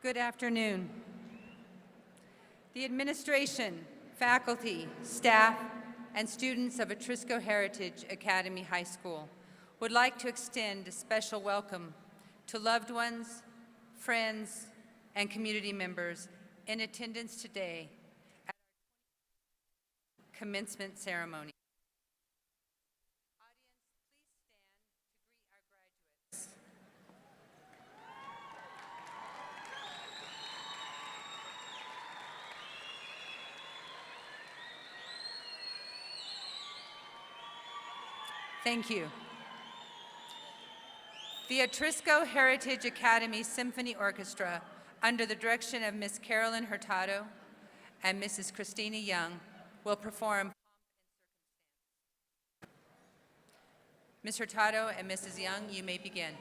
Good afternoon. The administration, faculty, staff, and students of Etrisco Heritage Academy High School would like to extend a special welcome to loved ones, friends, and community members in attendance today at our commencement ceremony. Thank you. The Etrisco Heritage Academy Symphony Orchestra, under the direction of Ms. Carolyn Hurtado and Mrs. Christina Young, will perform. Ms. Hurtado and Mrs. Young, you may begin.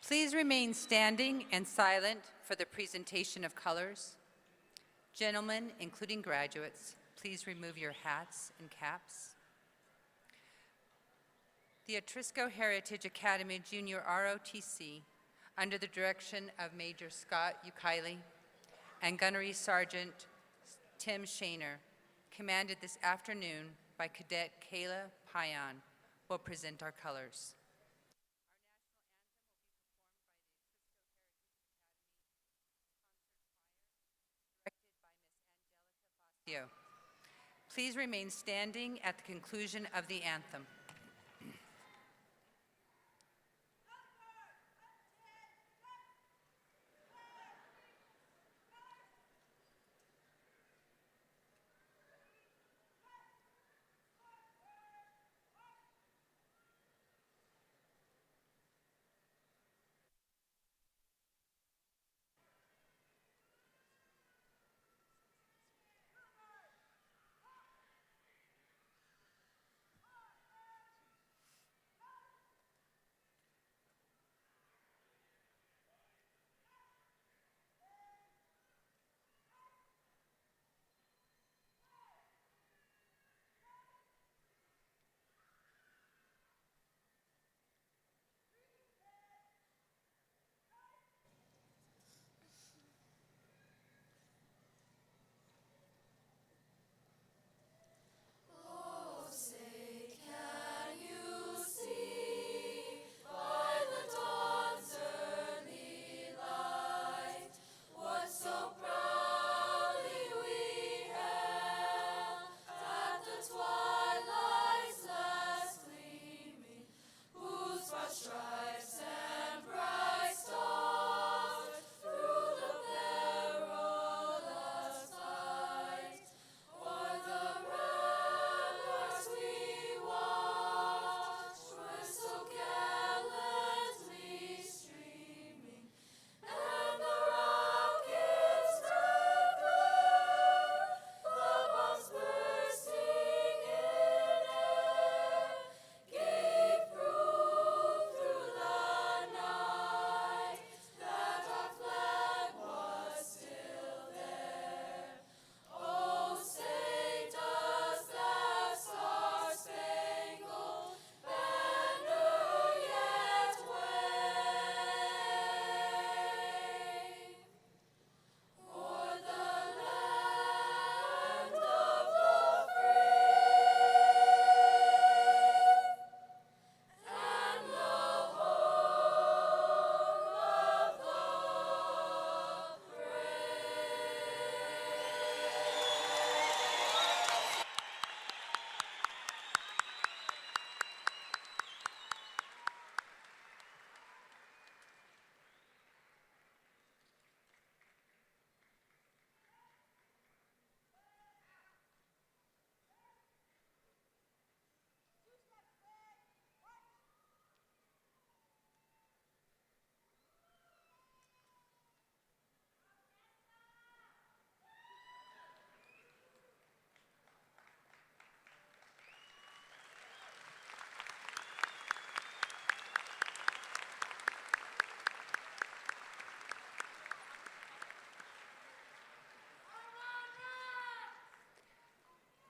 Please remain standing and silent for the presentation of colors. Gentlemen, including graduates, please remove your hats and caps. The Atrisco Heritage Academy Junior ROTC, under the direction of Major Scott Ukaili and Gunnery Sergeant Tim Shaner, commanded this afternoon by Cadet Kayla Payan, will present our colors. Please remain standing at the conclusion of the anthem.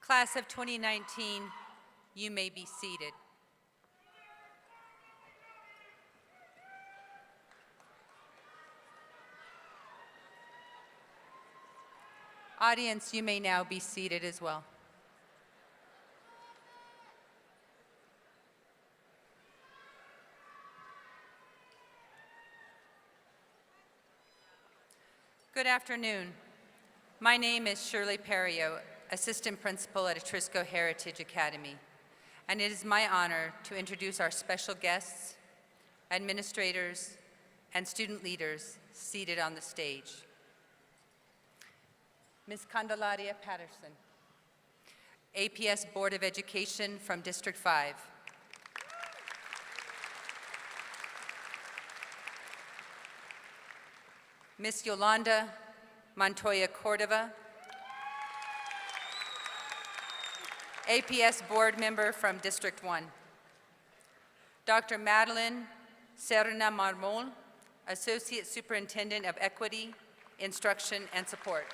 Class of 2019, you may be seated. Audience, you may now be seated as well. Good afternoon. My name is Shirley Perio, Assistant Principal at Atrisco Heritage Academy, and it is my honor to introduce our special guests, administrators, and student leaders seated on the stage. Ms. Candelaria Patterson, APS Board of Education from District 5. Ms. Yolanda Montoya Cordova, APS Board Member from District 1. Dr. Madeline Serna Marmol, Associate Superintendent of Equity, Instruction, and Support.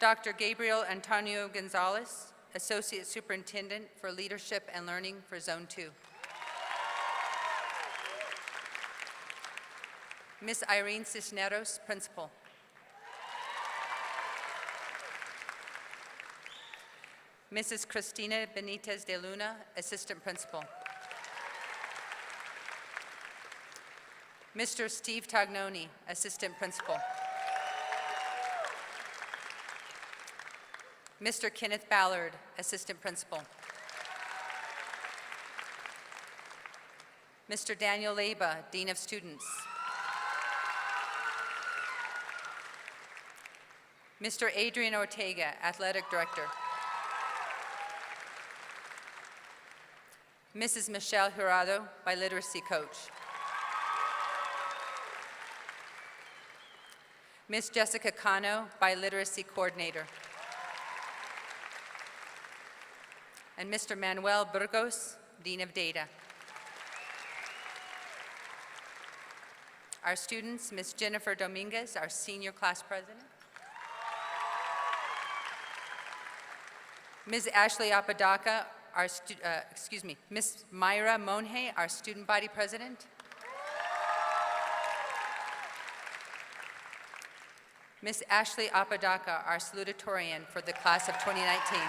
Dr. Gabriel Antonio Gonzalez, Associate Superintendent for Leadership and Learning for Zone 2. Ms. Irene Cisneros, Principal. Mrs. Cristina Benitez de Luna, Assistant Principal. Mr. Steve Tagnoni, Assistant Principal. Mr. Kenneth Ballard, Assistant Principal. Mr. Daniel Leyba, Dean of Students. Mr. Adrian Ortega, Athletic Director. Mrs. Michelle Jurado, Biliteracy Coach. Ms. Jessica Cano, Biliteracy Coordinator. And Mr. Manuel Burgos, Dean of Data. Our students, Ms. Jennifer Dominguez, our Senior Class President. Ms. Ashley Apodaca, Ms. Myra Monhe, our Student Body President. Ms. Ashley Apodaca, our salutatorian for the class of 2019.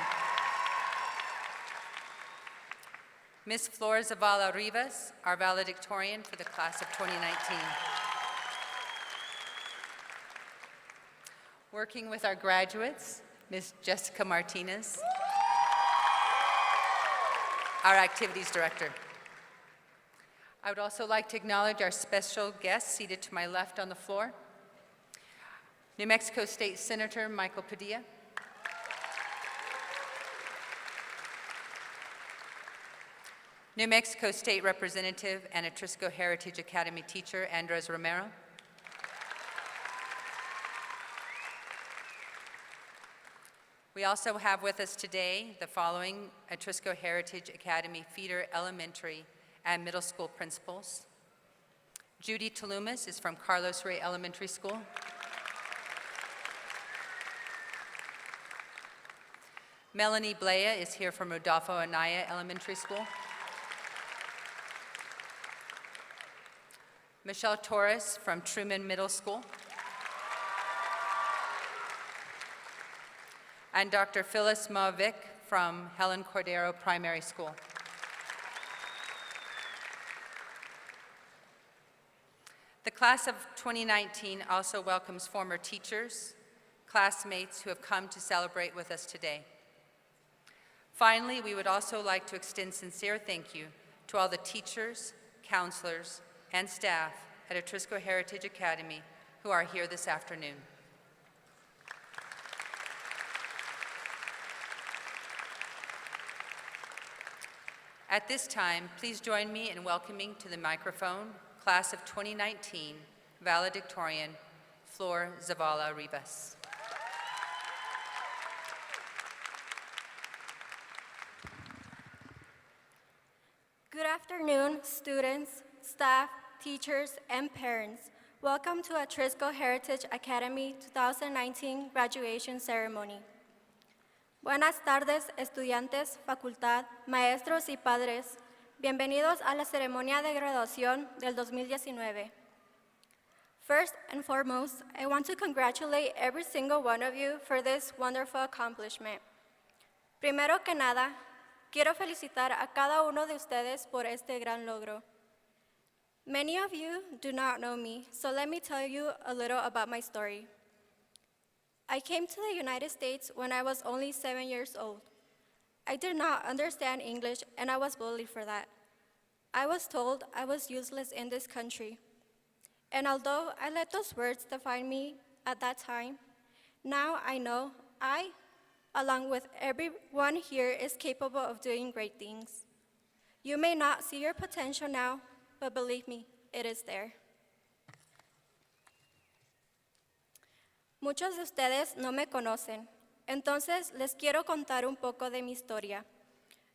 Ms. Flor Zavala Rivas, our valedictorian for the class of 2019. Working with our graduates, Ms. Jessica Martinez, our activities director. I would also like to acknowledge our special guest seated to my left on the floor, New Mexico State Senator Michael Padilla, New Mexico State Representative and Atrisco Heritage Academy teacher Andres Romero, we also have with us today the following Atrisco Heritage Academy feeder elementary and middle school principals. Judy Talumas is from Carlos Ray Elementary School. Melanie Blea is here from Rodolfo Anaya Elementary School. Michelle Torres from Truman Middle School. And Dr. Phyllis Moavic from Helen Cordero Primary School. The class of 2019 also welcomes former teachers, classmates who have come to celebrate with us today. Finally, we would also like to extend sincere thank you to all the teachers, counselors, and staff at Atrisco Heritage Academy who are here this afternoon. At this time, please join me in welcoming to the microphone, class of 2019, valedictorian, Flor Zavala Rivas. Good afternoon, students, staff, teachers, and parents. Welcome to Atrisco Heritage Academy 2019 graduation ceremony. Buenas tardes, estudiantes, facultad, maestros y padres. Bienvenidos a la ceremonia de graduación del 2019. First and foremost, I want to congratulate every single one of you for this wonderful accomplishment. Primero que nada, quiero felicitar a cada uno de ustedes por este gran logro. Many of you do not know me, so let me tell you a little about my story. I came to the United States when I was only 7 years old. I did not understand English, and I was bullied for that. I was told I was useless in this country. And although I let those words define me at that time, now I know I, along with everyone here, is capable of doing great things. You may not see your potential now, but believe me, it is there. Muchos de ustedes no me conocen, entonces les quiero contar un poco de mi historia.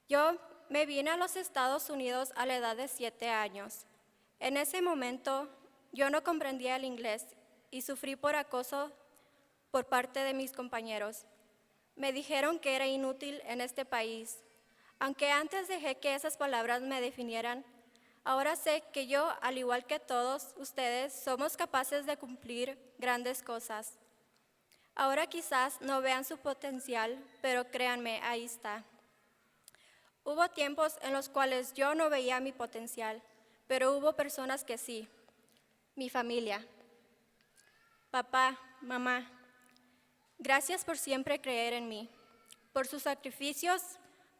Yo Me vine a los Estados Unidos a la edad de 7 años. En ese momento, yo no comprendía el inglés y sufrí por acoso por parte de mis compañeros. Me dijeron que era inútil en este país. Aunque antes dejé que esas palabras me definieran, ahora sé que yo, al igual que todos ustedes, somos capaces de cumplir grandes cosas. Ahora quizás no vean su potencial, pero créanme, ahí está. Hubo tiempos en los cuales yo no veía mi potencial, pero hubo personas que sí. Mi familia. Papá, mamá, gracias por siempre creer en mí, por sus sacrificios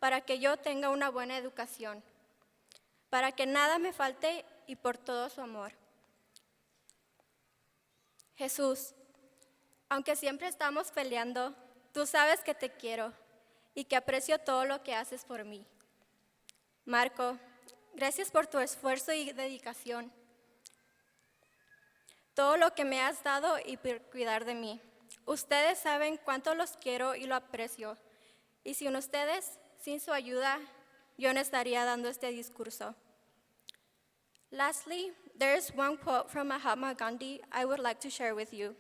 para que yo tenga una buena educación, para que nada me falte y por todo su amor. Jesús, aunque siempre estamos peleando, tú sabes que te quiero y que aprecio todo lo que haces por mí. Marco, gracias por tu esfuerzo y dedicación, todo lo que me has dado y por cuidar de mí. Ustedes saben cuánto los quiero y lo aprecio, y sin ustedes, sin su ayuda, yo no estaría dando este discurso. Lastly, there is one quote from Mahatma Gandhi I would like to share with you.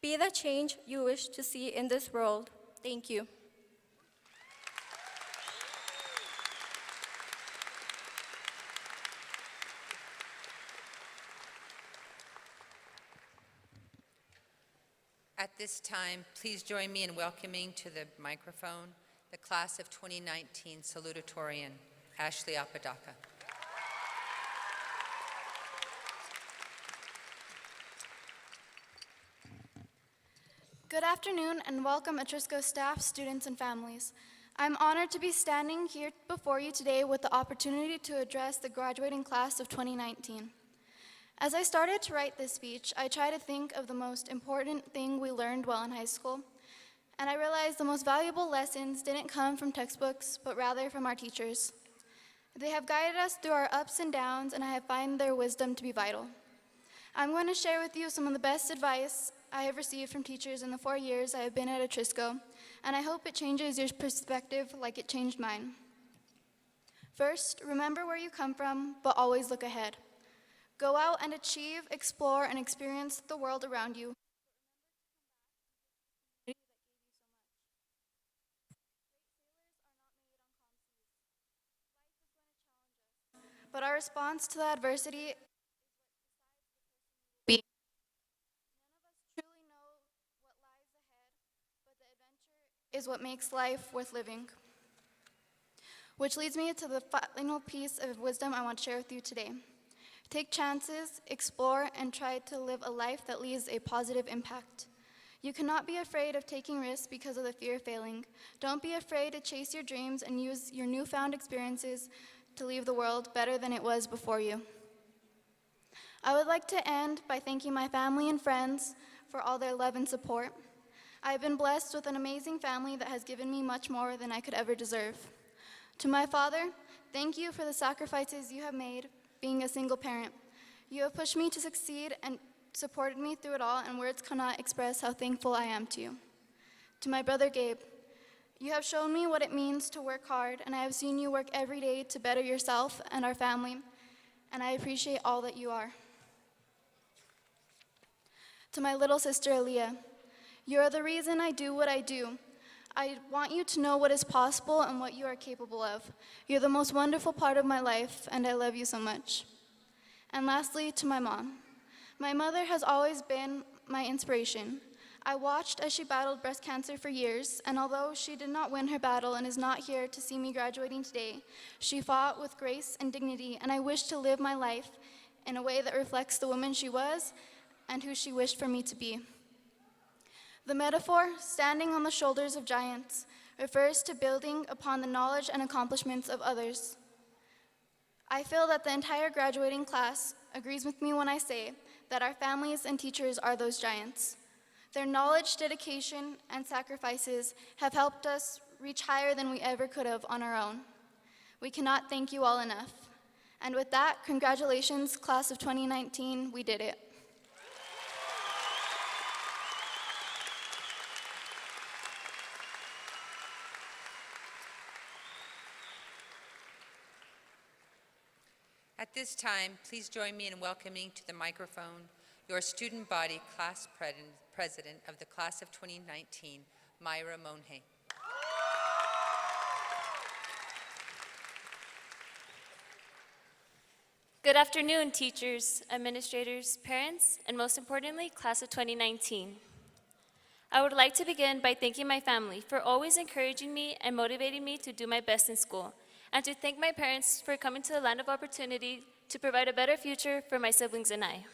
Be the change you wish to see in this world. Thank you. At this time, please join me in welcoming to the microphone the class of 2019 salutatorian, Ashley Apodaca. Good afternoon and welcome Atrisco staff, students, and families. I'm honored to be standing here before you today with the opportunity to address the graduating class of 2019. As I started to write this speech, I tried to think of the most important thing we learned while in high school, and I realized the most valuable lessons didn't come from textbooks, but rather from our teachers. They have guided us through our ups and downs, and I have found their wisdom to be vital. I'm going to share with you some of the best advice I have received from teachers in the 4 years I have been at Atrisco, and I hope it changes your perspective like it changed mine. First, remember where you come from, but always look ahead. Go out and achieve, explore, and experience the world around you. But our response to the adversity be. None of us truly know what lies ahead, but the adventure is what makes life worth living. Which leads me to the final piece of wisdom I want to share with you today. Take chances, explore, and try to live a life that leaves a positive impact. You cannot be afraid of taking risks because of the fear of failing. Don't be afraid to chase your dreams and use your newfound experiences to leave the world better than it was before you. I would like to end by thanking my family and friends for all their love and support. I have been blessed with an amazing family that has given me much more than I could ever deserve. To my father, thank you for the sacrifices you have made being a single parent. You have pushed me to succeed and supported me through it all, and words cannot express how thankful I am to you. To my brother Gabe, you have shown me what it means to work hard, and I have seen you work every day to better yourself and our family, and I appreciate all that you are. To my little sister Aaliyah, you are the reason I do what I do. I want you to know what is possible and what you are capable of. You're the most wonderful part of my life, and I love you so much. And lastly, to my mom. My mother has always been my inspiration. I watched as she battled breast cancer for years, and although she did not win her battle and is not here to see me graduating today, she fought with grace and dignity, and I wish to live my life in a way that reflects the woman she was and who she wished for me to be. The metaphor, standing on the shoulders of giants, refers to building upon the knowledge and accomplishments of others. I feel that the entire graduating class agrees with me when I say that our families and teachers are those giants. Their knowledge, dedication, and sacrifices have helped us reach higher than we ever could have on our own. We cannot thank you all enough. And with that, congratulations, class of 2019, we did it. At this time, please join me in welcoming to the microphone your student body class president of the class of 2019, Myra Monhe. Good afternoon, teachers, administrators, parents, and most importantly, class of 2019. I would like to begin by thanking my family for always encouraging me and motivating me to do my best in school, and to thank my parents for coming to the land of opportunity to provide a better future for my siblings and I.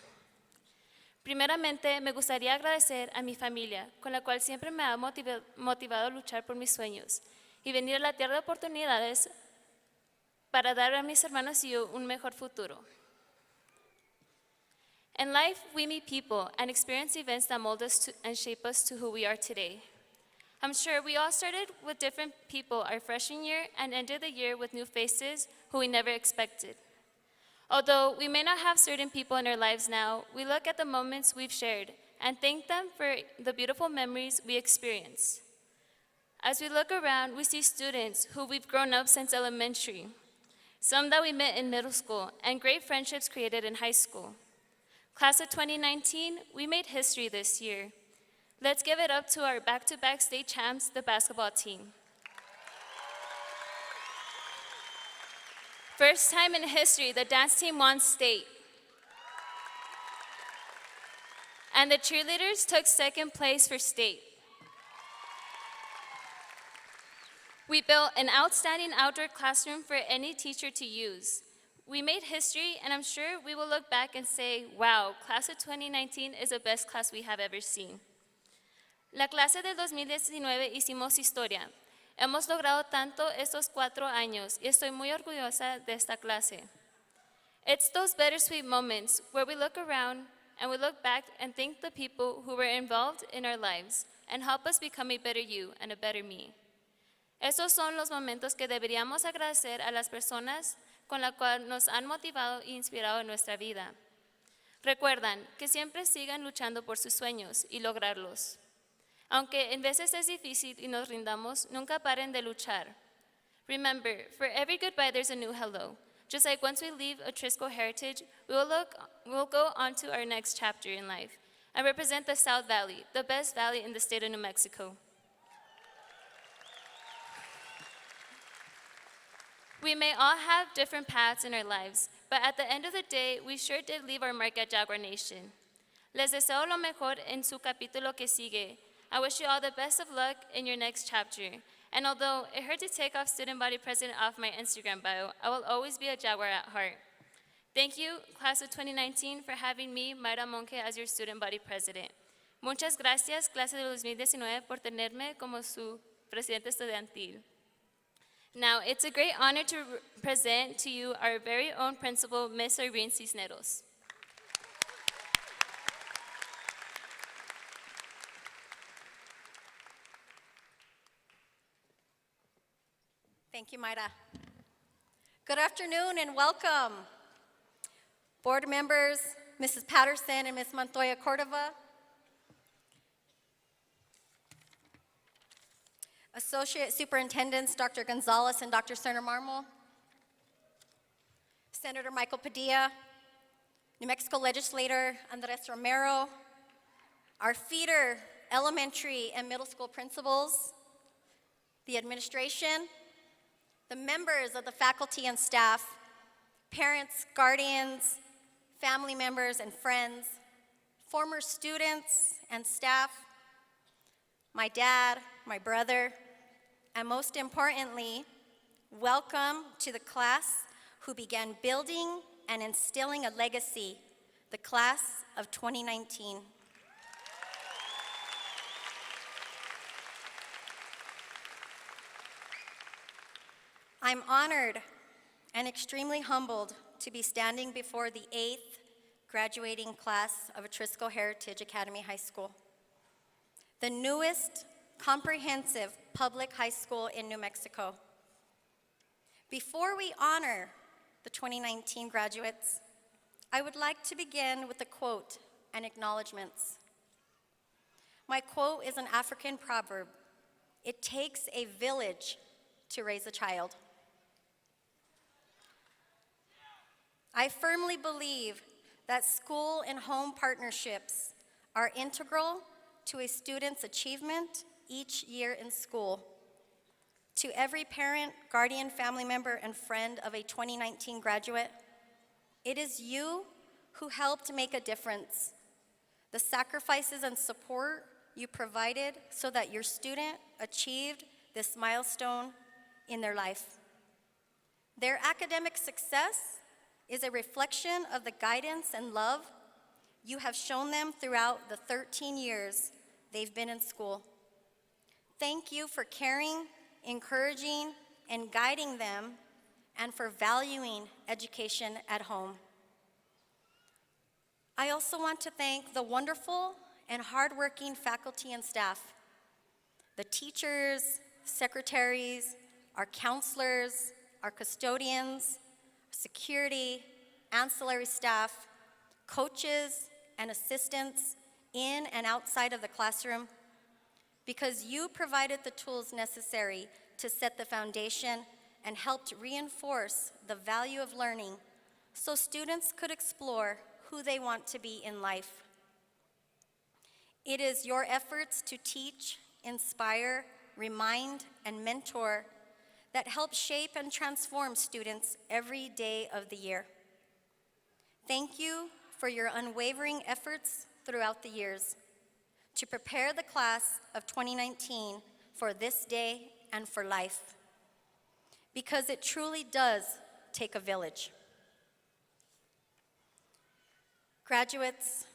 Primeramente, me gustaría agradecer a mi familia, con la cual siempre me ha motivado a luchar por mis sueños y venir a la tierra de oportunidades para dar a mis hermanos y yo un mejor futuro. In life, we meet people and experience events that mold us and shape us to who we are today. I'm sure we all started with different people our freshman year and ended the year with new faces who we never expected. Although we may not have certain people in our lives now, we look at the moments we've shared and thank them for the beautiful memories we experience. As we look around, we see students who we've grown up since elementary, some that we met in middle school, and great friendships created in high school. Class of 2019, we made history this year. Let's give it up to our back-to-back state champs, the basketball team. First time in history, the dance team won state. And the cheerleaders took second place for state. We built an outstanding outdoor classroom for any teacher to use. We made history, and I'm sure we will look back and say, wow, class of 2019 is the best class we have ever seen. La clase del 2019 hicimos historia. Hemos logrado tanto estos 4 años y estoy muy orgullosa de esta clase. It's those bittersweet moments where we look around and we look back and thank the people who were involved in our lives and help us become a better you and a better me. Estos son los momentos que deberíamos agradecer a las personas con las cuales nos han motivado e inspirado en nuestra vida. Recuerdan que siempre sigan luchando por sus sueños y lograrlos. Aunque en veces es difícil y nos rindamos, nunca paren de luchar. Remember, for every goodbye, there's a new hello. Just like once we leave Atrisco Heritage, we'll go on to our next chapter in life and represent the South Valley, the best valley in the state of New Mexico. We may all have different paths in our lives, but at the end of the day, we sure did leave our mark at Jaguar Nation. Les deseo lo mejor en su capítulo que sigue. I wish you all the best of luck in your next chapter. And although it hurt to take off student body president off my Instagram bio, I will always be a Jaguar at heart. Thank you, class of 2019, for having me, Myra Monge, as your student body president. Muchas gracias, clase de 2019, por tenerme como su presidente estudiantil. Now, it's a great honor to present to you our very own principal, Ms. Irene Cisneros. Thank you, Mayra. Good afternoon and welcome. Board members, Mrs. Patterson and Ms. Montoya Cordova, Associate Superintendents Dr. Gonzalez and Dr. Cerner Marmol, Senator Michael Padilla, New Mexico Legislator Andres Romero, our feeder elementary and middle school principals, the administration, the members of the faculty and staff, parents, guardians, family members and friends, former students and staff, my dad, my brother, and most importantly, welcome to the class who began building and instilling a legacy, the class of 2019. I'm honored and extremely humbled to be standing before the 8th graduating class of Atrisco Heritage Academy High School, the newest comprehensive public high school in New Mexico. Before we honor the 2019 graduates, I would like to begin with a quote and acknowledgments. My quote is an African proverb. It takes a village to raise a child. I firmly believe that school and home partnerships are integral to a student's achievement each year in school. To every parent, guardian, family member, and friend of a 2019 graduate, it is you who helped make a difference. The sacrifices and support you provided so that your student achieved this milestone in their life. Their academic success is a reflection of the guidance and love you have shown them throughout the 13 years they've been in school. Thank you for caring, encouraging, and guiding them, and for valuing education at home. I also want to thank the wonderful and hardworking faculty and staff, the teachers, secretaries, our counselors, our custodians, security, ancillary staff, coaches, and assistants in and outside of the classroom, because you provided the tools necessary to set the foundation and helped reinforce the value of learning so students could explore who they want to be in life. It is your efforts to teach, inspire, remind, and mentor that help shape and transform students every day of the year. Thank you for your unwavering efforts throughout the years to prepare the class of 2019 for this day and for life, because it truly does take a village. Graduates,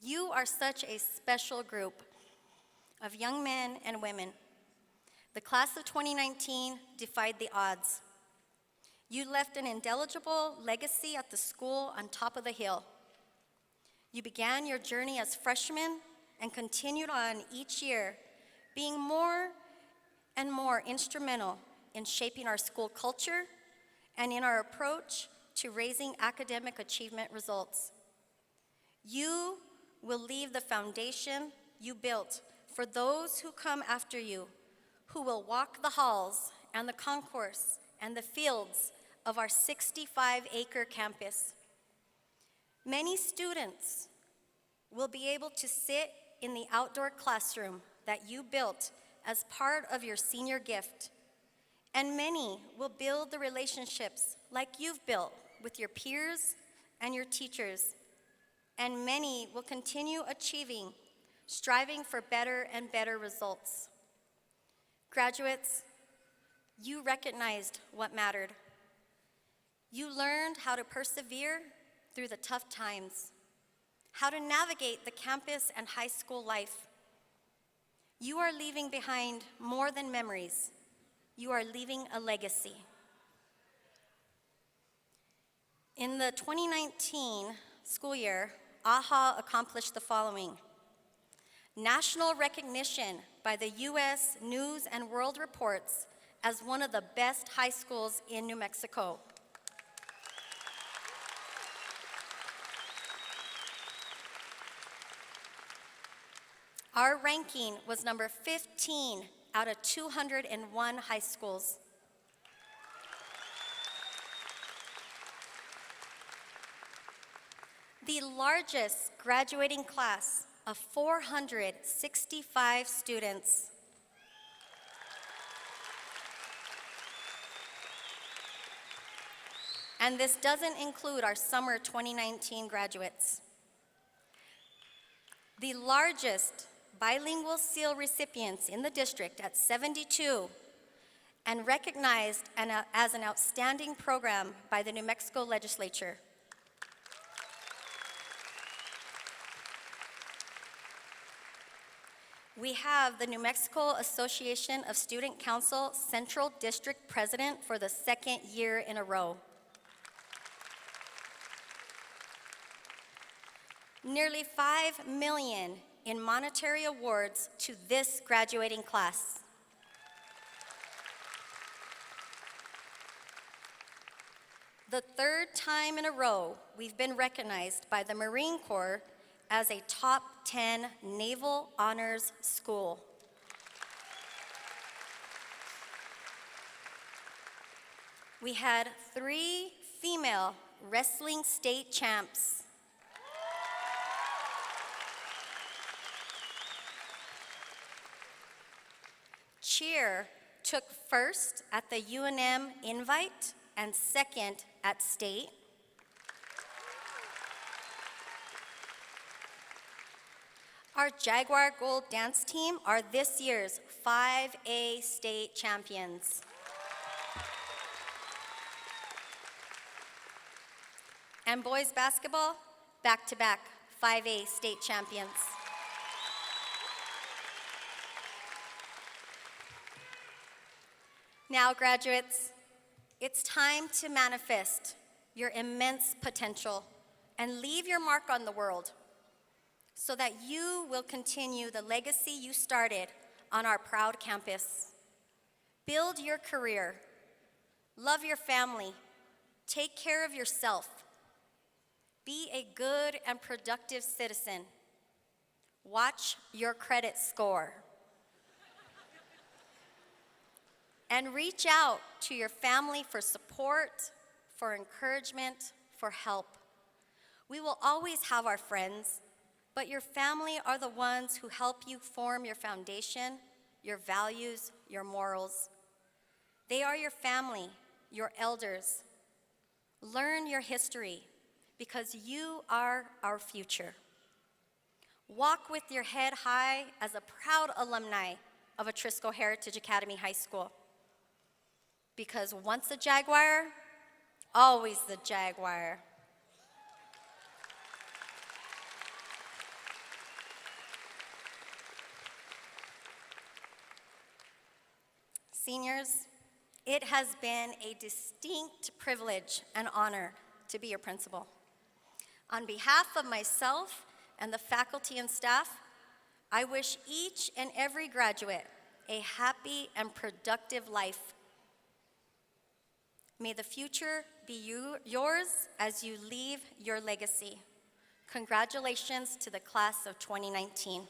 you are such a special group of young men and women. The class of 2019 defied the odds. You left an indelible legacy at the school on top of the hill. You began your journey as freshmen and continued on each year, being more and more instrumental in shaping our school culture and in our approach to raising academic achievement results. You will leave the foundation you built for those who come after you, who will walk the halls and the concourse and the fields of our 65-acre campus. Many students will be able to sit in the outdoor classroom that you built as part of your senior gift, and many will build the relationships like you've built with your peers and your teachers, and many will continue achieving, striving for better and better results. Graduates, you recognized what mattered. You learned how to persevere through the tough times, how to navigate the campus and high school life. You are leaving behind more than memories. You are leaving a legacy. In the 2019 school year, AHA accomplished the following: national recognition by the U.S. News and World Reports as one of the best high schools in New Mexico. Our ranking was number 15 out of 201 high schools. The largest graduating class of 465 students. And this doesn't include our summer 2019 graduates. The largest bilingual seal recipients in the district at 72, and recognized as an outstanding program by the New Mexico legislature. We have the New Mexico Association of Student Council Central District President for the second year in a row. Nearly $5 million in monetary awards to this graduating class. The third time in a row we've been recognized by the Marine Corps as a top 10 Naval Honors School. We had 3 female wrestling state champs. Cheer took first at the UNM Invite and second at state. Our Jaguar Gold dance team are this year's 5A state champions. And boys basketball, back-to-back 5A state champions. Now, graduates, it's time to manifest your immense potential and leave your mark on the world so that you will continue the legacy you started on our proud campus. Build your career, love your family, take care of yourself, be a good and productive citizen. Watch your credit score. And reach out to your family for support, for encouragement, for help. We will always have our friends, but your family are the ones who help you form your foundation, your values, your morals. They are your family, your elders. Learn your history because you are our future. Walk with your head high as a proud alumni of Atrisco Heritage Academy High School. Because once a Jaguar, always the Jaguar. Seniors, it has been a distinct privilege and honor to be your principal. On behalf of myself and the faculty and staff, I wish each and every graduate a happy and productive life. May the future be yours as you leave your legacy. Congratulations to the class of 2019.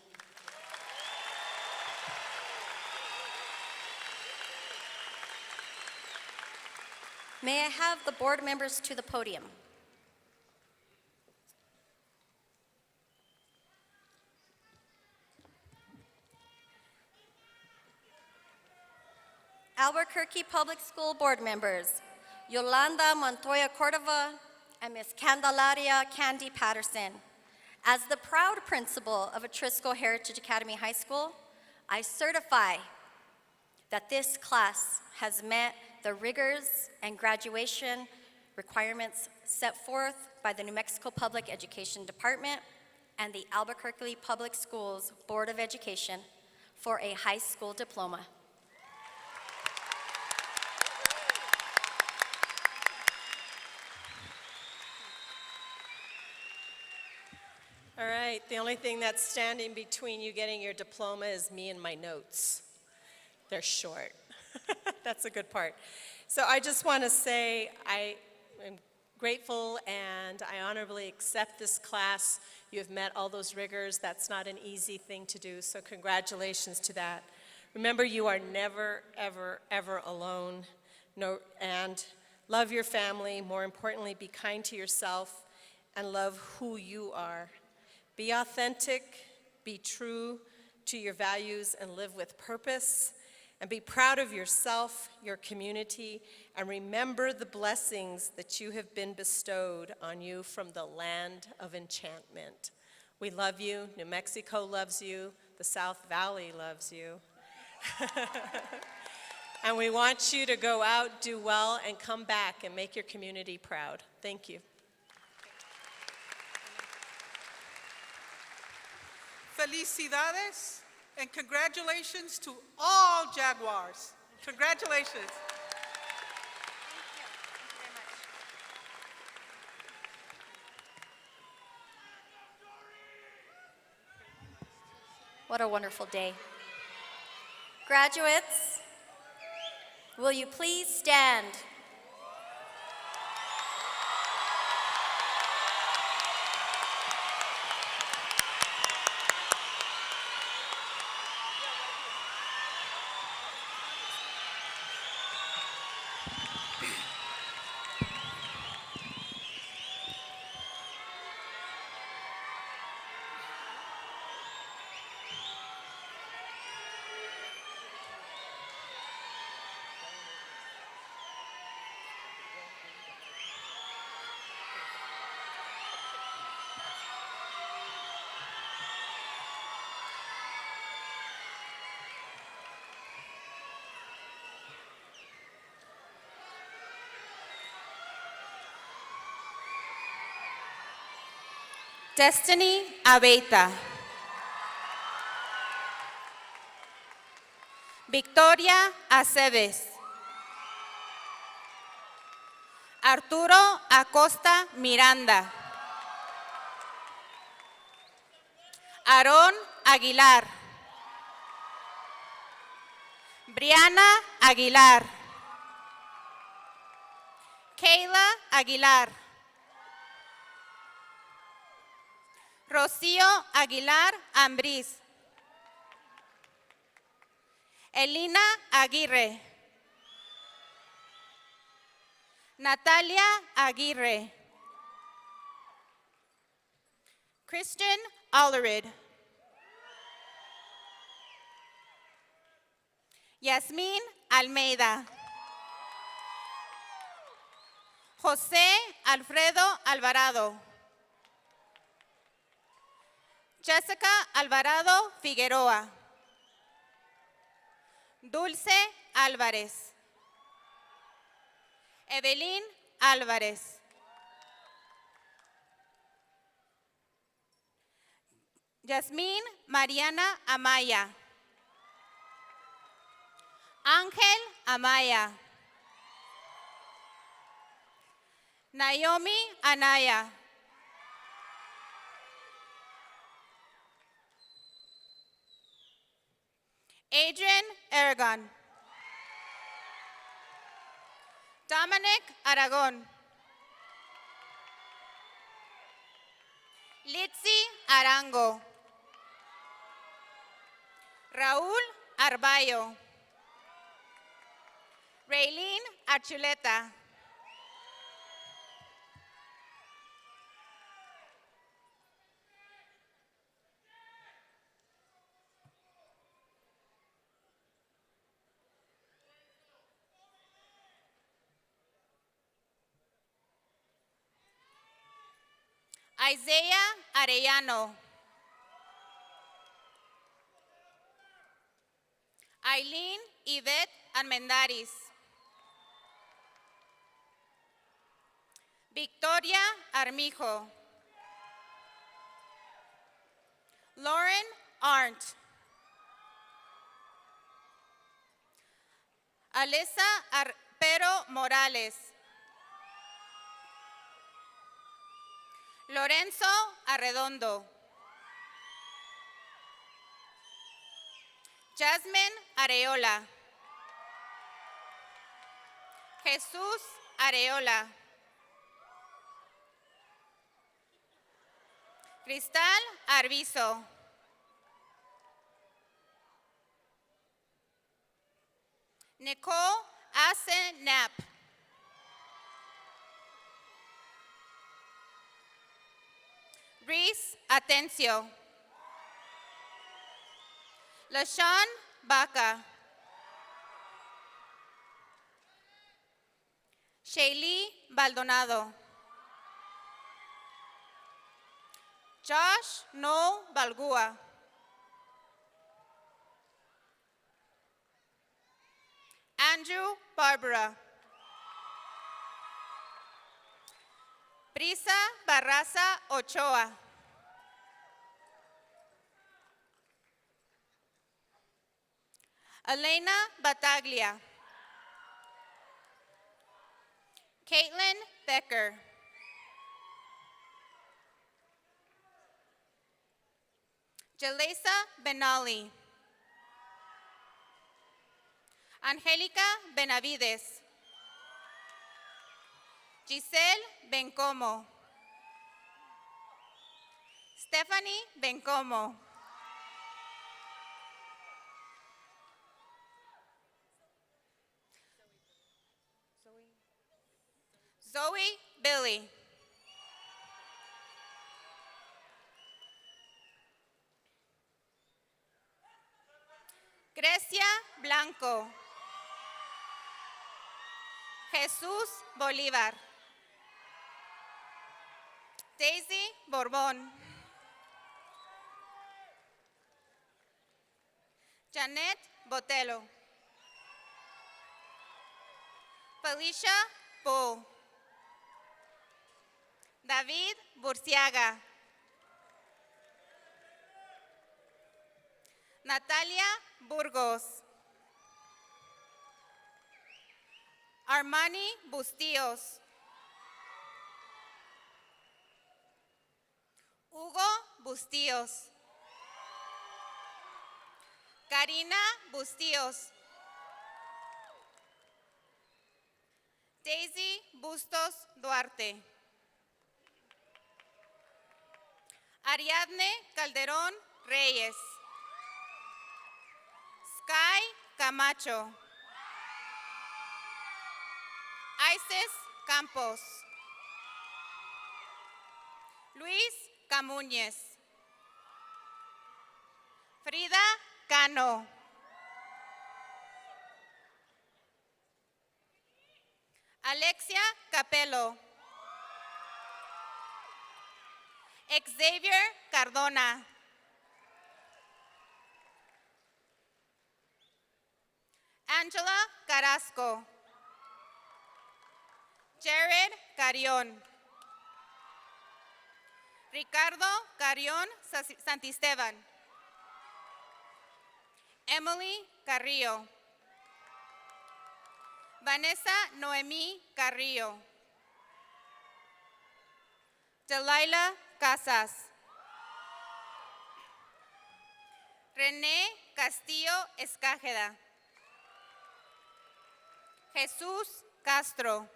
May I have the board members to the podium? Albuquerque Public School board members, Yolanda Montoya Cordova and Ms. Candelaria Candy Patterson. As the proud principal of Atrisco Heritage Academy High School, I certify that this class has met the rigors and graduation requirements set forth by the New Mexico Public Education Department and the Albuquerque Public Schools Board of Education for a high school diploma. All right, the only thing that's standing between you getting your diploma is me and my notes. They're short. That's a good part. So I just want to say I am grateful and I honorably accept this class. You have met all those rigors. That's not an easy thing to do, so congratulations to that. Remember, you are never, ever, ever alone. No, and love your family. More importantly, be kind to yourself and love who you are. Be authentic, be true to your values, and live with purpose. And be proud of yourself, your community, and remember the blessings that you have been bestowed on you from the land of enchantment. We love you. New Mexico loves you. The South Valley loves you. And we want you to go out, do well, and come back and make your community proud. Thank you. Felicidades and congratulations to all Jaguars. Congratulations. Thank you. Thank you very much. What a wonderful day. Graduates, will you please stand? Destiny Abeita. Victoria Aceves. Arturo Acosta Miranda. Aarón Aguilar. Brianna Aguilar. Kayla Aguilar. Rocío Aguilar Ambriz. Elina Aguirre. Natalia Aguirre. Christian Allerid. Yasmín Almeida. José Alfredo Alvarado. Jessica Alvarado Figueroa. Dulce Álvarez. Evelyn Álvarez. Yasmín Mariana Amaya. Ángel Amaya. Naomi Anaya. Adrian Aragon. Dominic Aragon. Litzy Arango. Raúl Arballo. Raylene Archuleta. Isaiah Arellano. Aileen Yvette Almendaris. Victoria Armijo. Lauren Arndt. Alessa Arpero Morales. Lorenzo Arredondo. Jasmine Areola. Jesús Areola. Cristal Arvizo. Nicole Ace Knapp. Reese Atencio. LaShawn Baca. Shaylee Baldonado. Josh Noel Balgua. Andrew Barbara. Prisa Barraza Ochoa. Elena Bataglia. Caitlin Becker. Jalesa Benali. Angélica Benavides. Giselle Bencomo. Stephanie Bencomo. Zoe Billy. Grecia Blanco. Jesús Bolívar. Daisy Borbón. Janet Botello. Felicia Bull. David Burciaga. Natalia Burgos. Armani Bustillos. Hugo Bustillos. Karina Bustillos. Daisy Bustos Duarte. Ariadne Calderón Reyes. Sky Camacho. Isis Campos. Luis Camuñez. Frida Cano. Alexia Capello. Xavier Cardona. Angela Carrasco. Jared Carrión. Ricardo Carrión Santisteban. Emily Carrillo. Vanessa Noemí Carrillo. Delilah Casas. René Castillo Escájeda. Jesús Castro.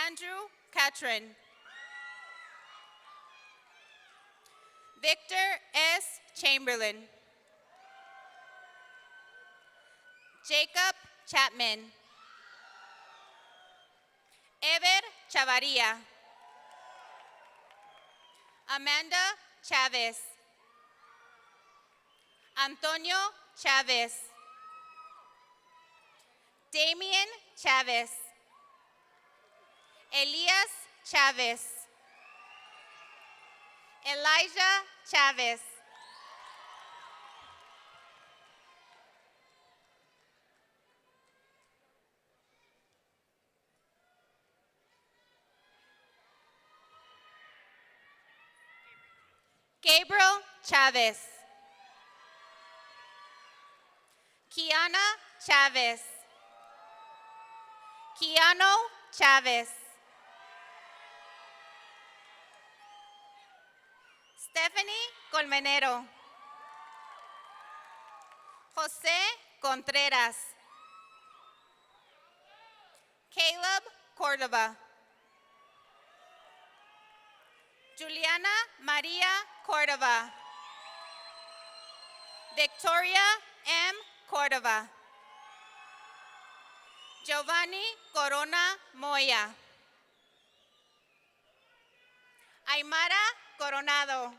Andrew Catron. Victor S. Chamberlain. Jacob Chapman. Ever Chavarria. Amanda Chavez. Antonio Chavez. Damien Chavez. Elias Chavez. Elijah Chavez. Gabriel Chavez. Kiana Chavez. Kiano Chavez. Stephanie Colmenero. José Contreras. Caleb Cordova. Juliana Maria Cordova. Victoria M. Cordova. Giovanni Corona Moya. Aymara Coronado.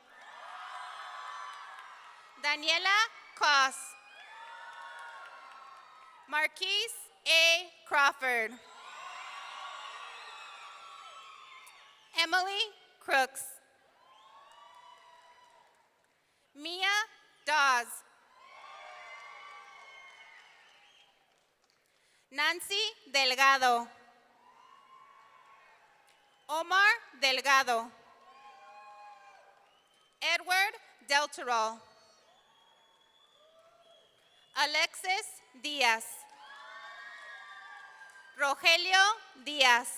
Daniela Cos. Marquise A. Crawford. Emily Crooks. Mia Dawes. Nancy Delgado. Omar Delgado. Edward Delteral. Alexis Díaz. Rogelio Díaz.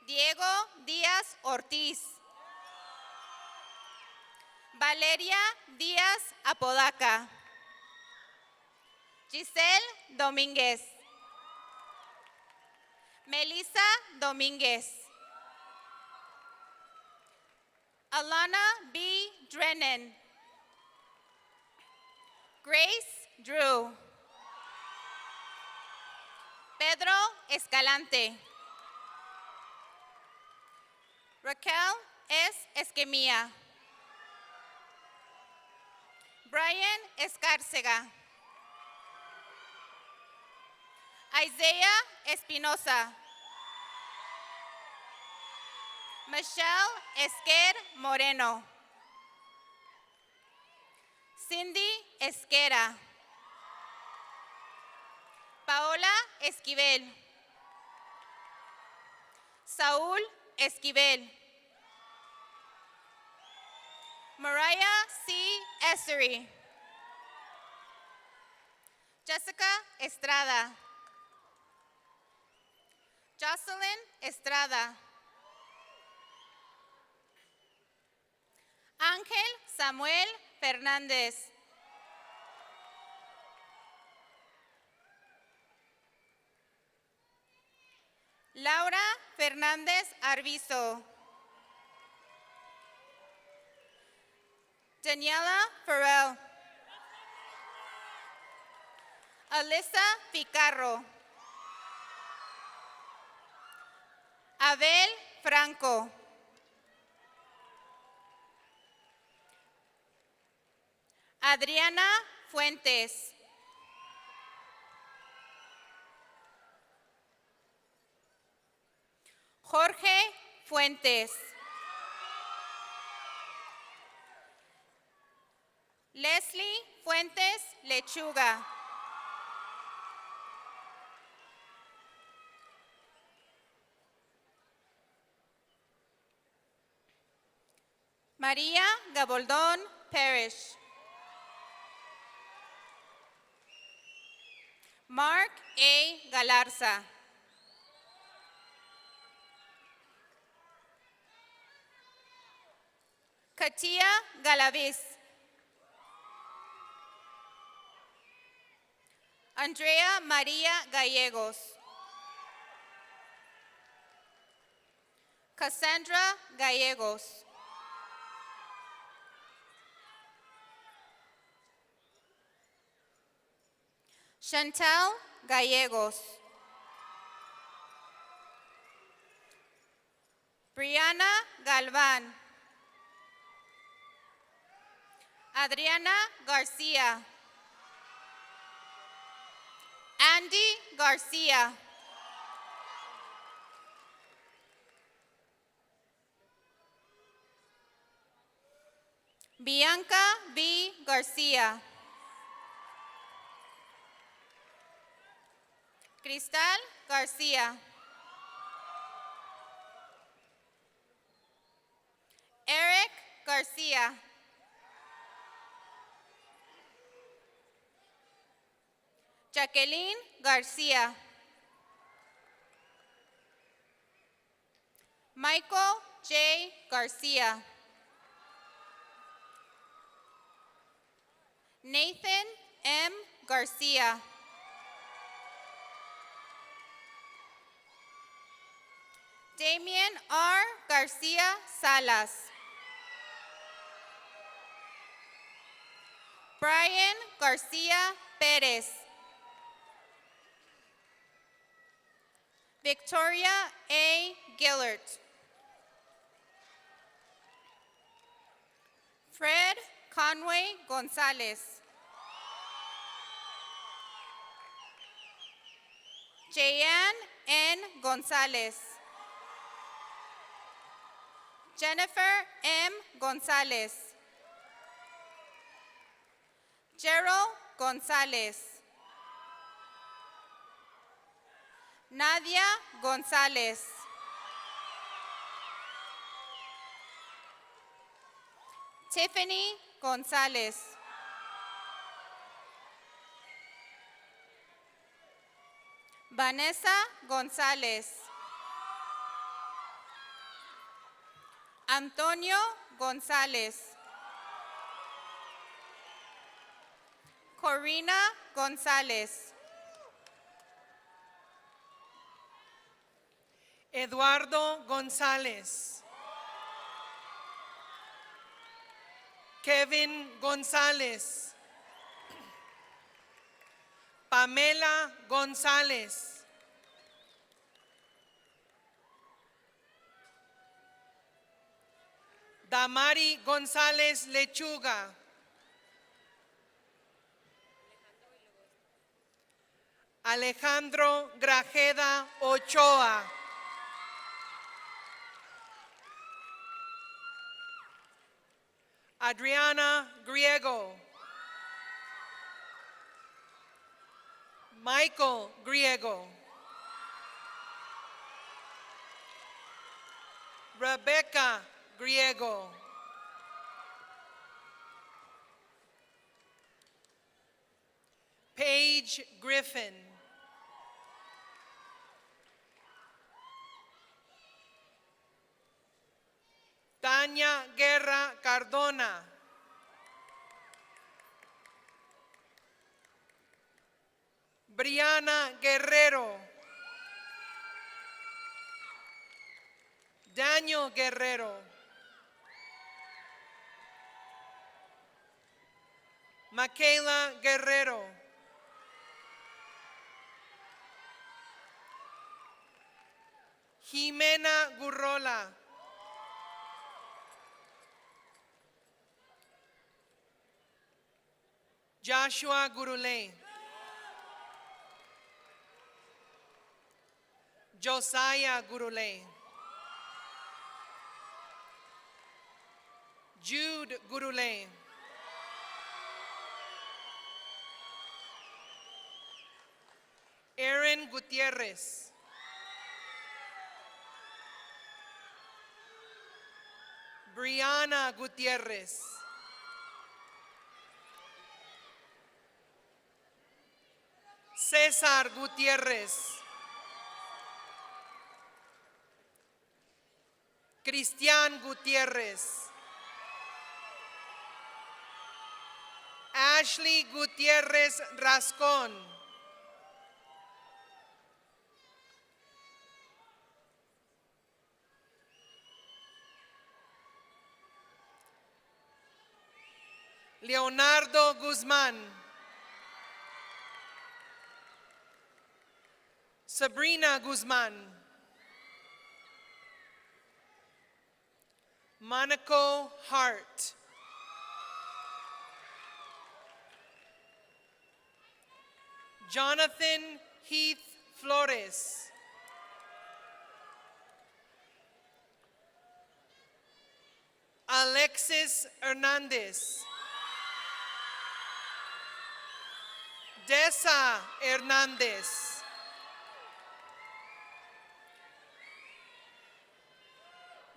Diego Díaz Ortiz. Valeria Díaz Apodaca. Giselle Domínguez. Melissa Domínguez. Alana B. Drennan. Grace Drew. Pedro Escalante. Raquel S. Esquemilla. Brian Escárcega. Isaiah Espinosa. Michelle Esquer Moreno. Cindy Esquera. Paola Esquivel. Saúl Esquivel. Mariah C. Essery. Jessica Estrada. Jocelyn Estrada. Ángel Samuel Fernández. Laura Fernández Arvizo. Daniela Farrell. Alyssa Picarro. Abel Franco. Adriana Fuentes. Jorge Fuentes. Leslie Fuentes Lechuga. María Gaboldón Parrish. Mark A. Galarza. Katia Galaviz. Andrea María Gallegos. Cassandra Gallegos. Chantal Gallegos. Brianna Galván. Adriana Garcia. Andy Garcia. Bianca B. Garcia. Cristal Garcia. Eric Garcia. Jacqueline Garcia. Michael J. Garcia. Nathan M. Garcia. Damien R. Garcia Salas. Brian Garcia Perez. Victoria A. Gillert. Fred Conway Gonzalez. Jayan N. Gonzalez. Jennifer M. Gonzalez. Gerald Gonzalez. Nadia Gonzalez. Tiffany Gonzalez. Vanessa Gonzalez. Antonio Gonzalez. Corina Gonzalez. Eduardo González. Kevin González. Pamela González. Damari González Lechuga. Alejandro Grajeda Ochoa. Adriana Griego. Michael Griego. Rebecca Griego. Paige Griffin. Tanya Guerra Cardona. Brianna Guerrero. Daniel Guerrero. Michaela Guerrero. Jimena Gurrola. Joshua Gurule. Josiah Gurule. Jude Gurule. Aaron Gutierrez. Brianna Gutierrez. Cesar Gutierrez. Cristian Gutierrez. Ashley Gutierrez Rascon. Leonardo Guzman. Sabrina Guzman. Monaco Hart. Jonathan Heath Flores. Alexis Hernandez. Dessa Hernandez.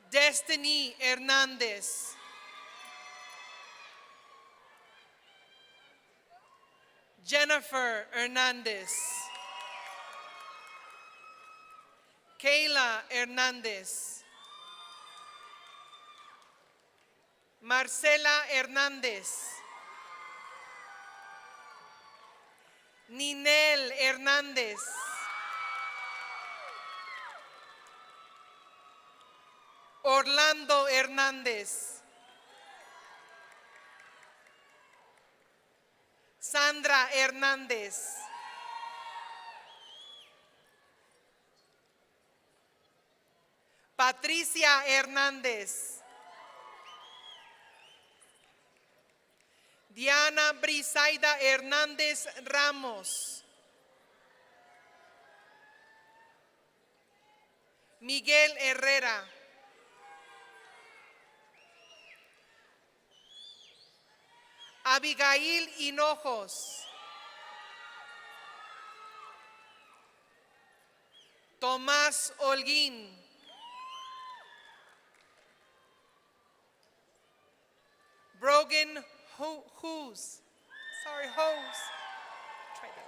Destiny Hernandez. Jennifer Hernandez. Kayla Hernandez. Marcela Hernandez. Ninel Hernandez. Orlando Hernandez. Sandra Hernandez. Patricia Hernandez. Diana Brisaida Hernandez Ramos. Miguel Herrera. Abigail Hinojos. Tomás Holguín. Brogan Hughes. Try that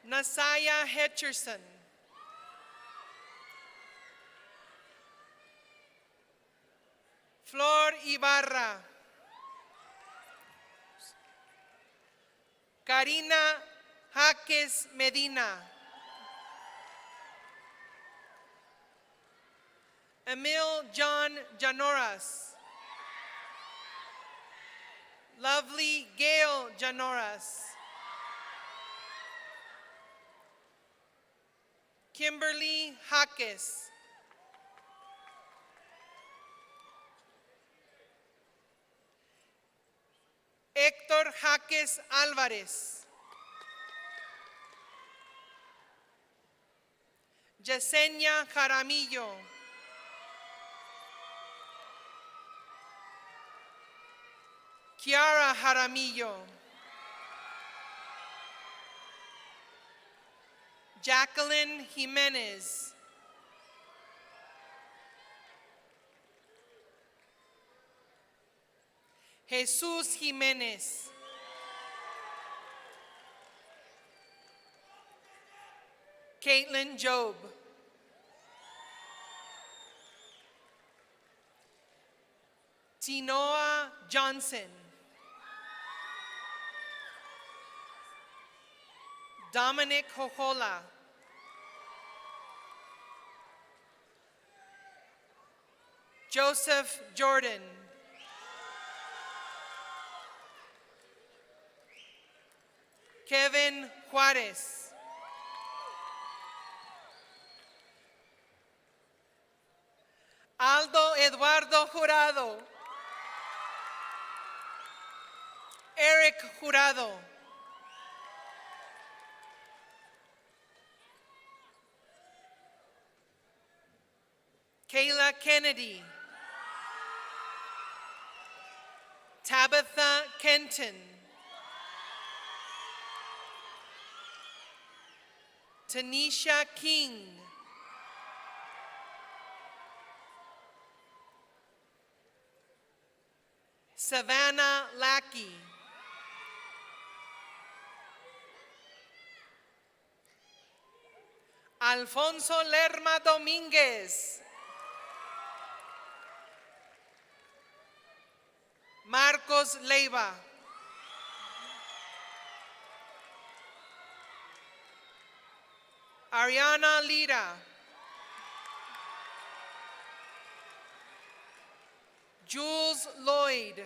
one. Nasaya Hetcherson. Flor Ibarra. Karina Jaques Medina. Emil John Janoras. Lovely Gail Janoras. Kimberly Jaques. Héctor Jaques Álvarez. Yesenia Jaramillo. Kiara Jaramillo. Jacqueline Jimenez. Jesus Jimenez. Caitlin Job. Tinoa Johnson. Dominic Hohola. Joseph Jordan. Kevin Juarez. Aldo Eduardo Jurado. Eric Jurado. Kayla Kennedy. Tabitha Kenton. Tanisha King. Savannah Lackey. Alfonso Lerma Dominguez. Marcos Leiva. Ariana Lira. Jules Lloyd.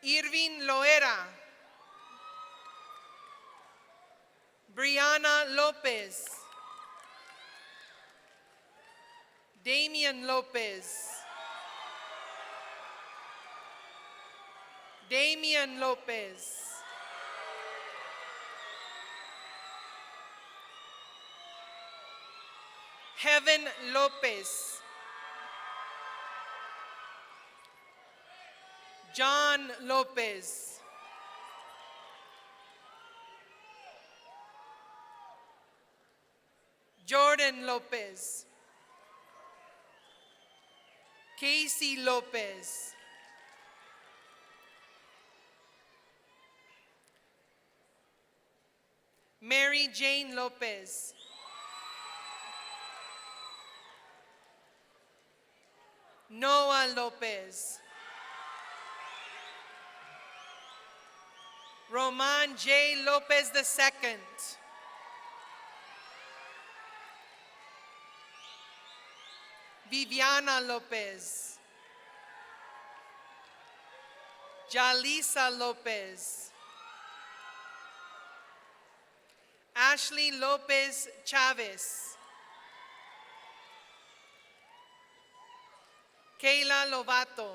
Irving Loera. Brianna Lopez. Damian Lopez. Damian Lopez. Heaven Lopez. John Lopez. Jordan Lopez. Casey Lopez. Mary Jane Lopez. Noah Lopez. Roman J. Lopez II. Viviana Lopez. Jalisa Lopez. Ashley Lopez Chavez. Kayla Lovato.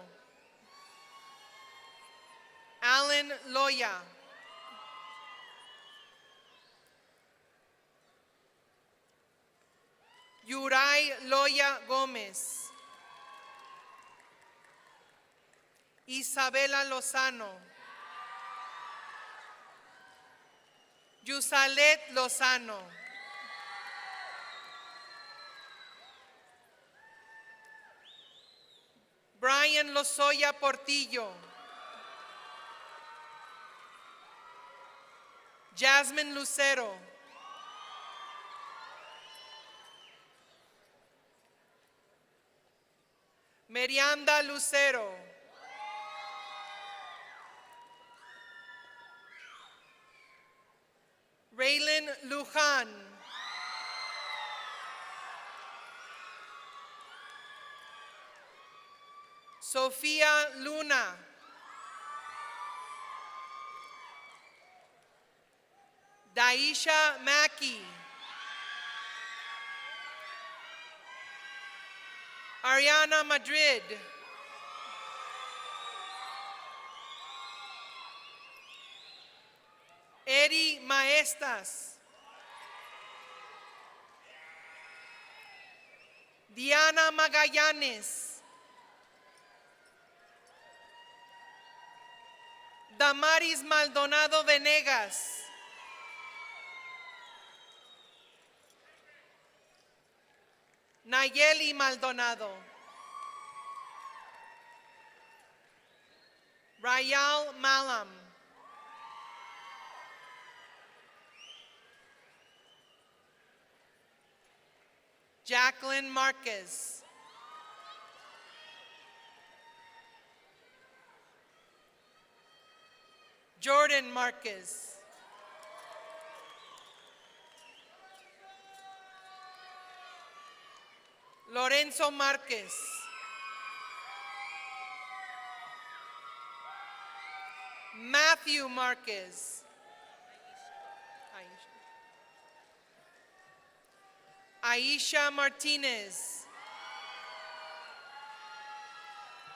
Alan Loya. Yuray Loya Gomez. Isabela Lozano. Yusalet Lozano. Brian Lozoya Portillo. Jasmine Lucero. Merianda Lucero. Raylan Lujan. Sofia Luna. Daisha Mackey. Ariana Madrid. Eddie Maestas. Diana Magallanes. Damaris Maldonado Venegas. Nayeli Maldonado. Rayal Malam. Jacqueline Marquez. Jordan Marquez. Lorenzo Marquez. Matthew Marquez. Aisha Martinez.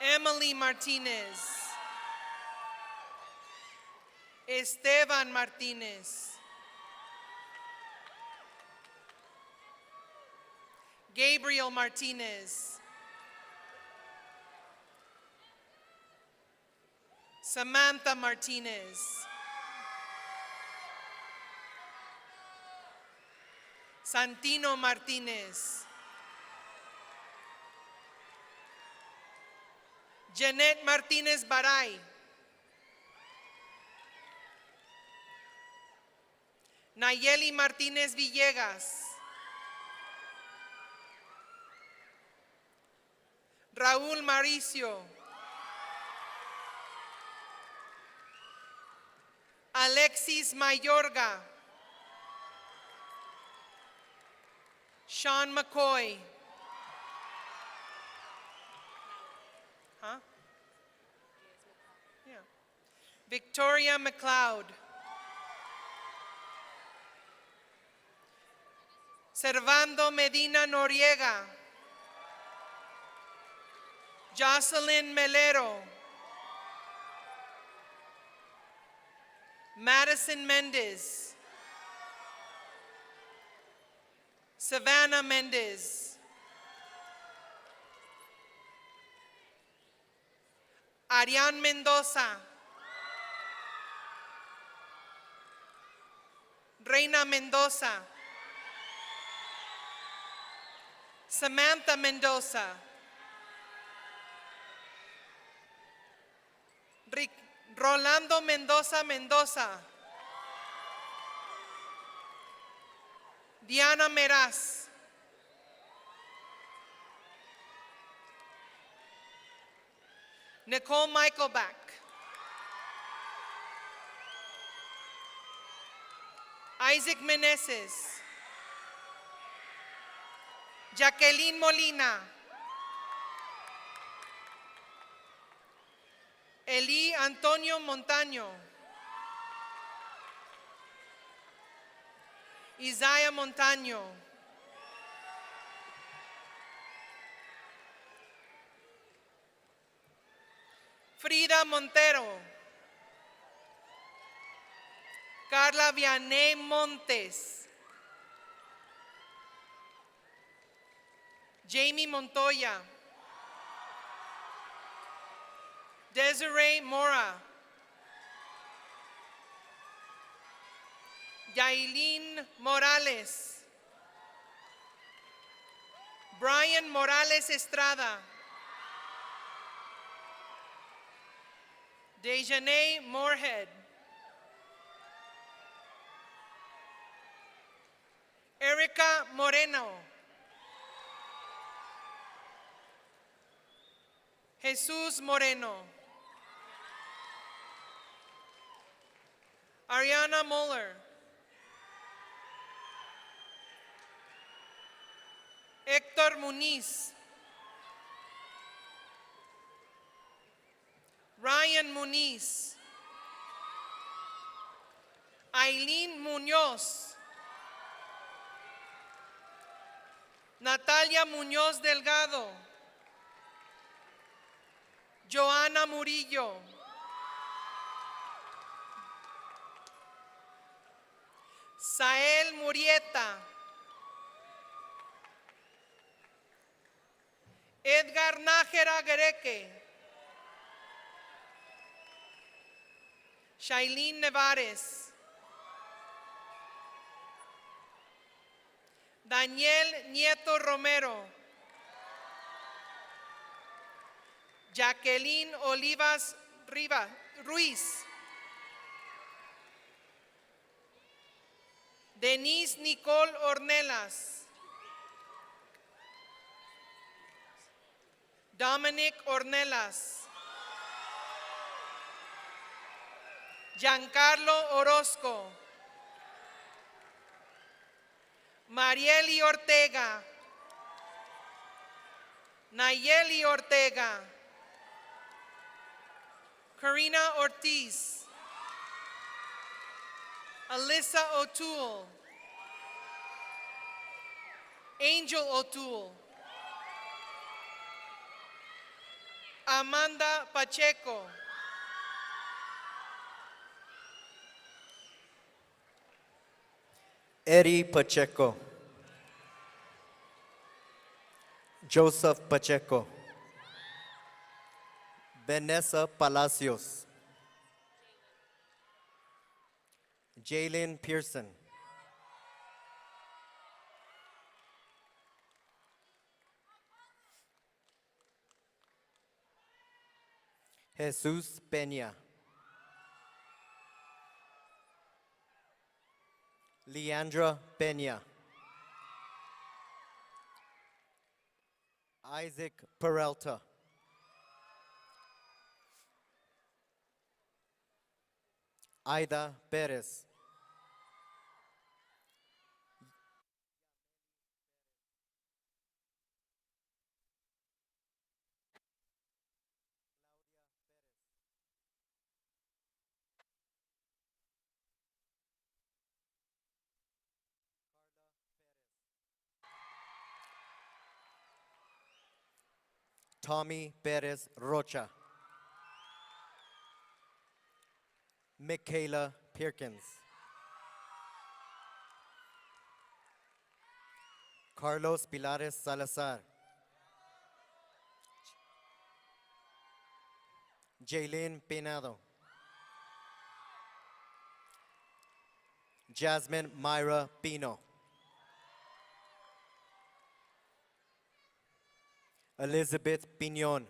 Emily Martinez. Esteban Martinez. Gabriel Martinez. Samantha Martinez. Santino Martinez. Jeanette Martinez Baray. Nayeli Martinez Villegas. Raúl Mauricio. Alexis Mayorga. Sean McCoy. Huh? Yeah. Victoria McLeod. Servando Medina Noriega. Jocelyn Melero. Madison Mendez. Savannah Mendez. Ariane Mendoza. Reina Mendoza. Samantha Mendoza. Rolando Mendoza Mendoza. Diana Meraz. Nicole Michaelback. Isaac Meneses. Jacqueline Molina. Eli Antonio Montaño. Isaiah Montaño. Frida Montero. Carla Vianney Montes. Jamie Montoya. Desiree Mora. Yailin Morales. Brian Morales Estrada. Dejanay Moorhead. Erica Moreno. Jesus Moreno. Ariana Moeller. Héctor Muniz. Ryan Muniz. Aileen Muñoz. Natalia Muñoz Delgado. Joana Murillo. Sael Murieta. Edgar Nájera Guereque. Shailene Nevares. Daniel Nieto Romero. Jacqueline Olivas Ruiz. Denise Nicole Ornelas. Dominic Ornelas. Giancarlo Orozco. Marieli Ortega. Nayeli Ortega. Karina Ortiz. Alyssa O'Toole. Angel O'Toole. Amanda Pacheco. Eddie Pacheco. Joseph Pacheco. Vanessa Palacios. Jalen Pearson. Jesus Peña. Leandra Peña. Isaac Peralta. Aida Perez. Tommy Perez Rocha. Michaela Perkins. Carlos Pilares Salazar. Jaylene Pinado. Jasmine Myra Pino. Elizabeth Piñon.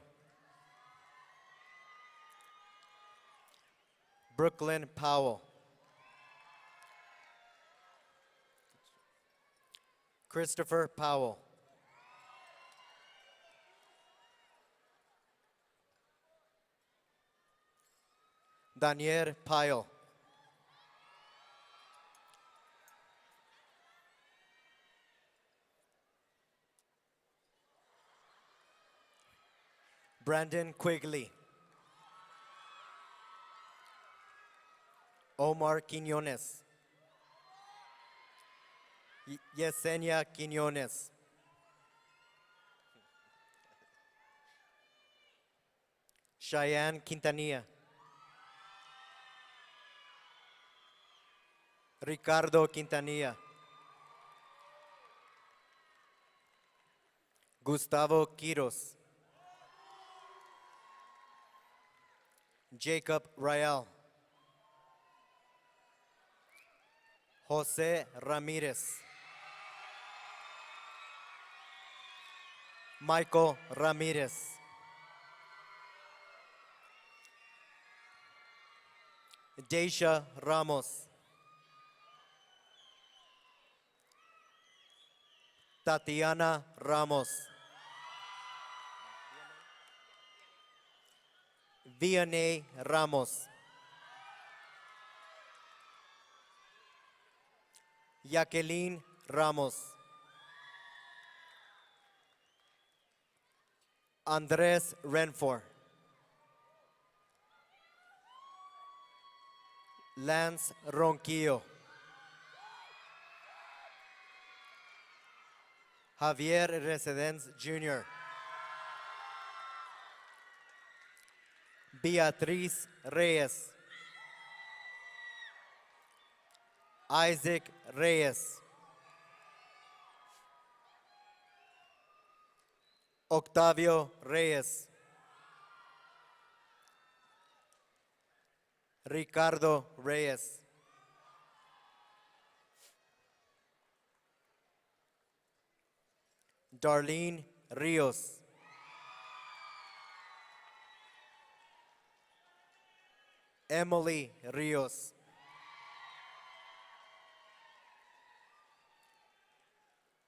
Brooklyn Powell. Christopher Powell. Daniel Pyle. Brandon Quigley. Omar Quiñones. Yesenia Quiñones. Cheyenne Quintanilla. Ricardo Quintanilla. Gustavo Quiros. Jacob Rael. Jose Ramirez. Michael Ramirez. Deisha Ramos. Tatiana Ramos. Vianney Ramos. Jacqueline Ramos. Andres Renfort. Lance Ronquillo. Javier Residence Jr. Beatriz Reyes. Isaac Reyes. Octavio Reyes. Ricardo Reyes. Darlene Rios. Emily Rios.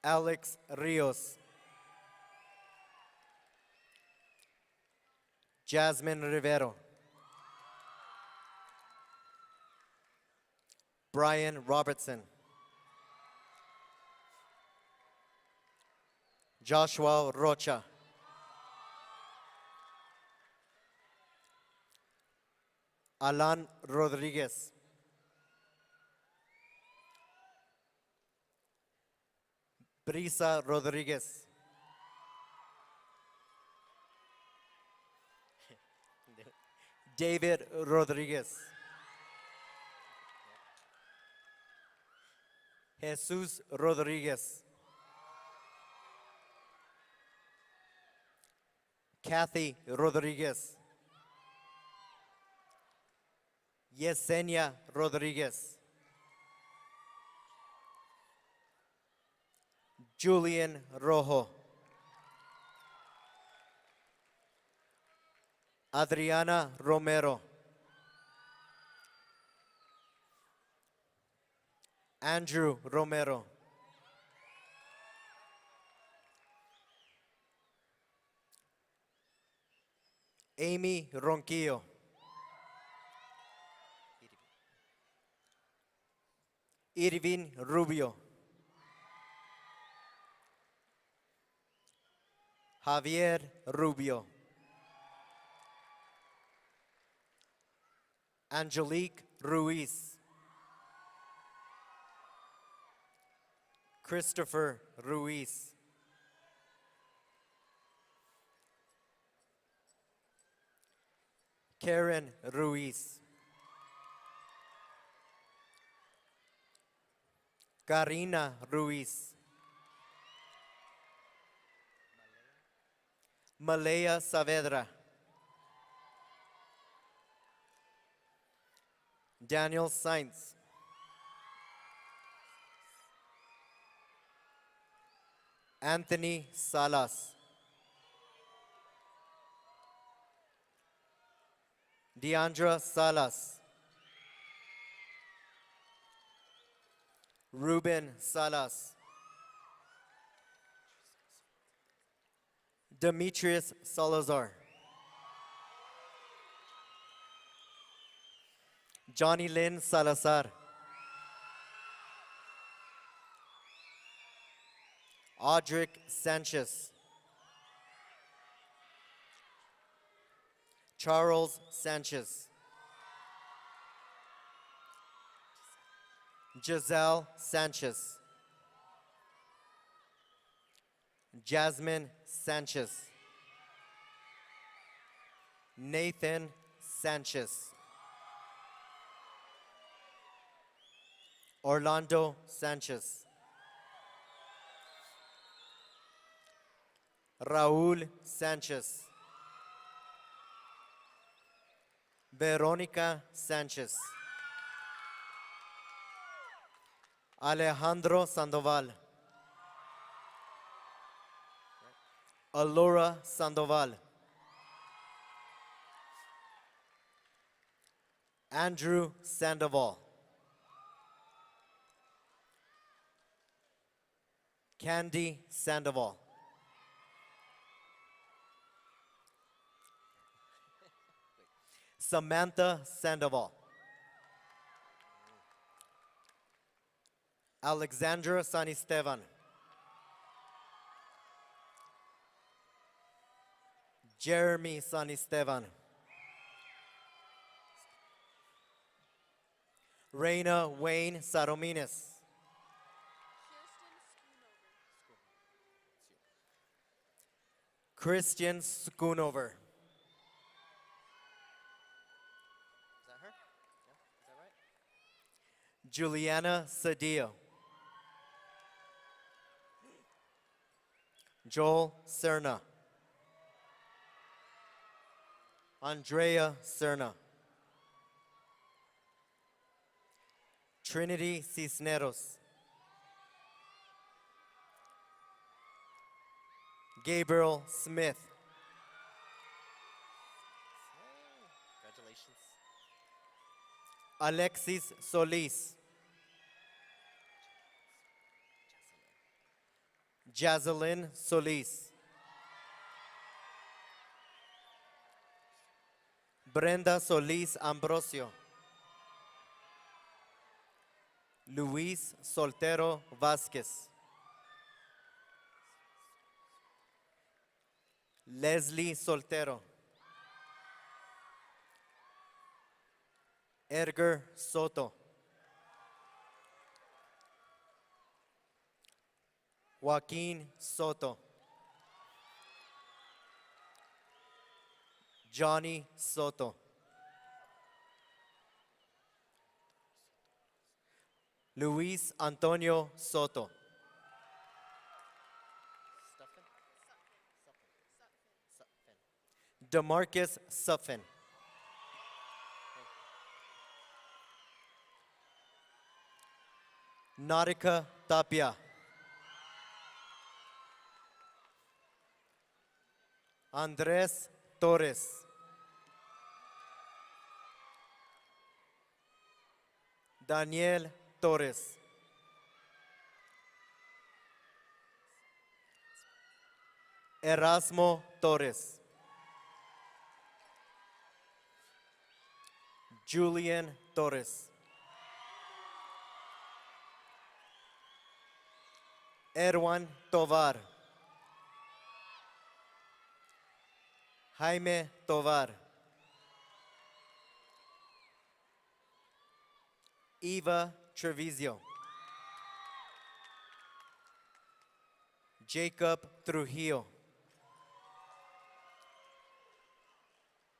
Alex Rios. Jasmine Rivero. Brian Robertson. Joshua Rocha. Alan Rodriguez. Brisa Rodriguez. David Rodriguez. Jesus Rodriguez. Kathy Rodriguez. Yesenia Rodriguez. Julian Rojo. Adriana Romero. Andrew Romero. Amy Ronquillo. Irvin Rubio. Javier Rubio. Angelique Ruiz. Christopher Ruiz. Karen Ruiz. Karina Ruiz. Malaya Saavedra. Daniel Sainz. Anthony Salas. Deandra Salas. Ruben Salas. Demetrius Salazar. Johnny Lynn Salazar. Audric Sanchez. Charles Sanchez. Giselle Sanchez. Jasmine Sanchez. Nathan Sanchez. Orlando Sanchez. Raúl Sanchez. Verónica Sanchez. Alejandro Sandoval. Alora Sandoval. Andrew Sandoval. Candy Sandoval. Samantha Sandoval. Alexandra Sanistevan. Jeremy Sanistevan. Reina Wayne Saromines. Christian Schoonover. Is that her? Yeah, is that right? Juliana Cedillo. Joel Cerna. Andrea Cerna. Trinity Cisneros. Gabriel Smith. Congratulations. Alexis Solis. Jazelyn Solis. Brenda Solis Ambrosio. Luis Soltero Vasquez. Leslie Soltero. Edgar Soto. Joaquin Soto. Johnny Soto. Luis Antonio Soto. Demarcus Suffin. Nautica Tapia. Andres Torres. Daniel Torres. Erasmo Torres. Julian Torres. Erwan Tovar. Jaime Tovar. Eva Treviso. Jacob Trujillo.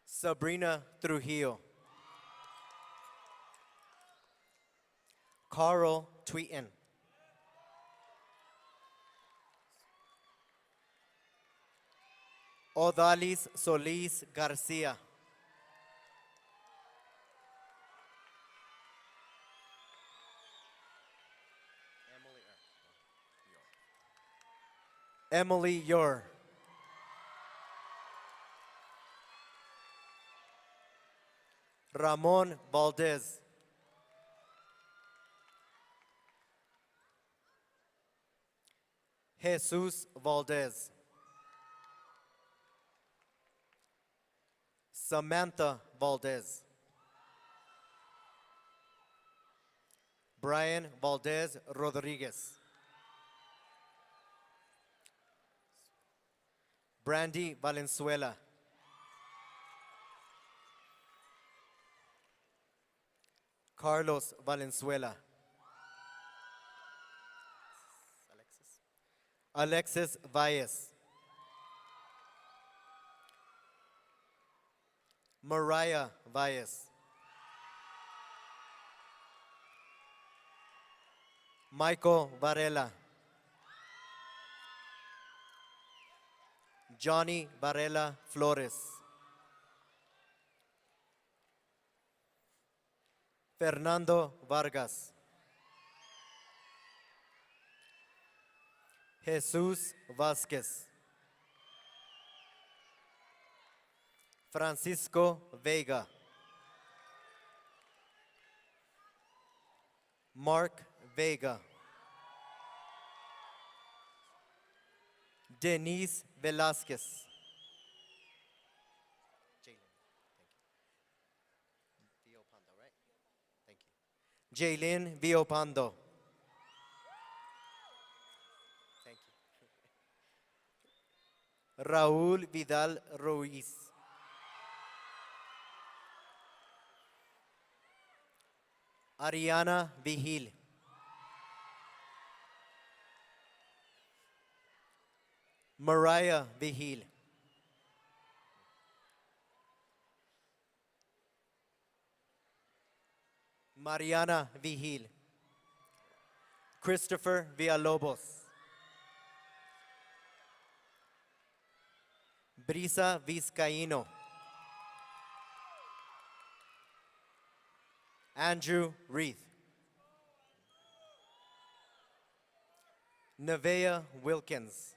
Sabrina Trujillo. Carl Tweeten. Odalis Solis Garcia. Emily Yor. Ramon Valdez. Jesus Valdez. Samantha Valdez. Brian Valdez Rodriguez. Brandy Valenzuela. Carlos Valenzuela. Alexis Valles. Mariah Valles. Michael Varela. Johnny Varela Flores. Fernando Vargas. Jesus Vasquez. Francisco Vega. Mark Vega. Denise Velasquez. Jaylin Viopando. Thank you. Raúl Vidal Ruiz. Ariana Vigil. Mariah Vigil. Mariana Vigil. Christopher Villalobos. Brisa Vizcaíno. Andrew Reith. Nevea Wilkins.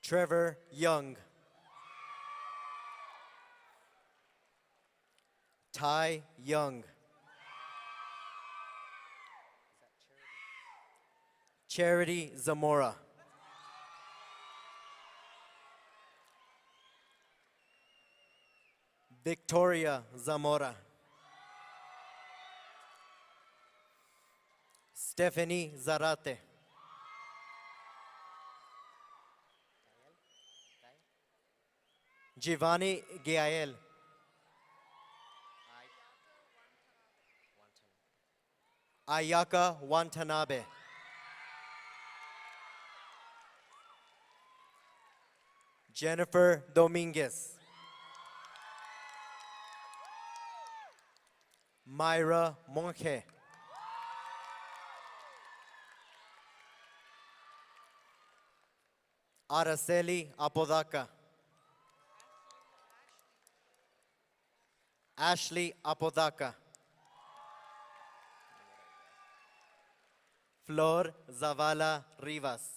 Trevor Young. Ty Young. Charity Zamora. Victoria Zamora. Stephanie Zarate. Giovanni Giael. Ayaka Watanabe. Jennifer Dominguez. Myra Monge. Araceli Apodaca. Ashley Apodaca. Flor Zavala Rivas.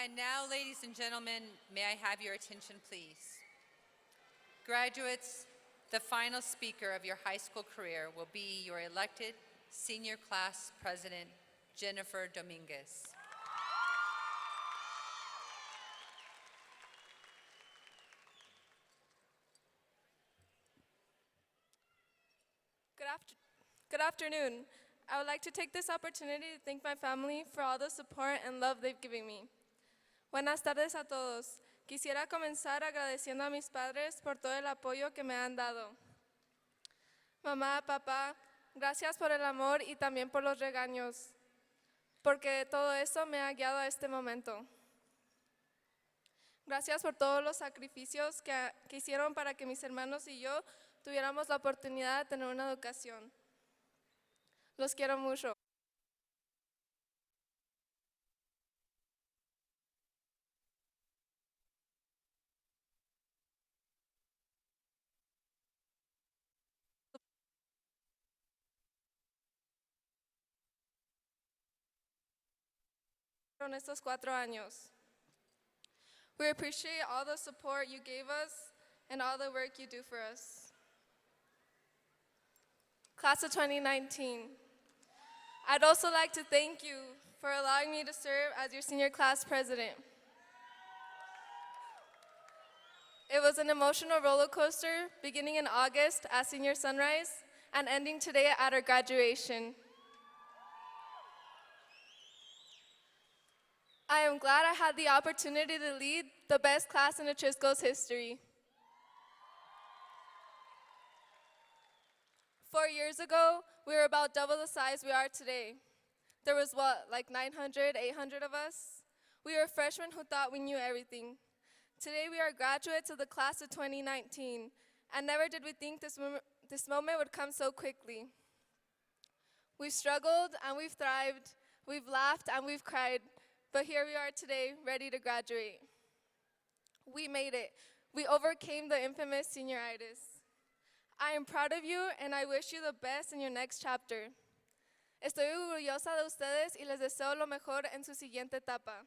And now, ladies and gentlemen, may I have your attention, please? Graduates, the final speaker of your high school career will be your elected senior class president, Jennifer Dominguez. Good afternoon. I would like to take this opportunity to thank my family for all the support and love they've given me. Buenas tardes a todos. Quisiera comenzar agradeciendo a mis padres por todo el apoyo que me han dado. Mamá, papá, gracias por el amor y también por los regaños, porque todo eso me ha guiado a este momento. Gracias por todos los sacrificios que hicieron para que mis hermanos y yo tuviéramos la oportunidad de tener una educación. Los quiero mucho. En estos 4 años. We appreciate all the support you gave us and all the work you do for us. Class of 2019, I'd also like to thank you for allowing me to serve as your senior class president. It was an emotional roller coaster beginning in August at Senior Sunrise and ending today at our graduation. I am glad I had the opportunity to lead the best class in Atrisco's history. 4 years ago, we were about double the size we are today. There was like 900, 800 of us? We were freshmen who thought we knew everything. Today we are graduates of the class of 2019, and never did we think this moment would come so quickly. We've struggled and we've thrived, we've laughed and we've cried, but here we are today, ready to graduate. We made it. We overcame the infamous senioritis. I am proud of you, and I wish you the best in your next chapter. Estoy orgullosa de ustedes y les deseo lo mejor en su siguiente etapa.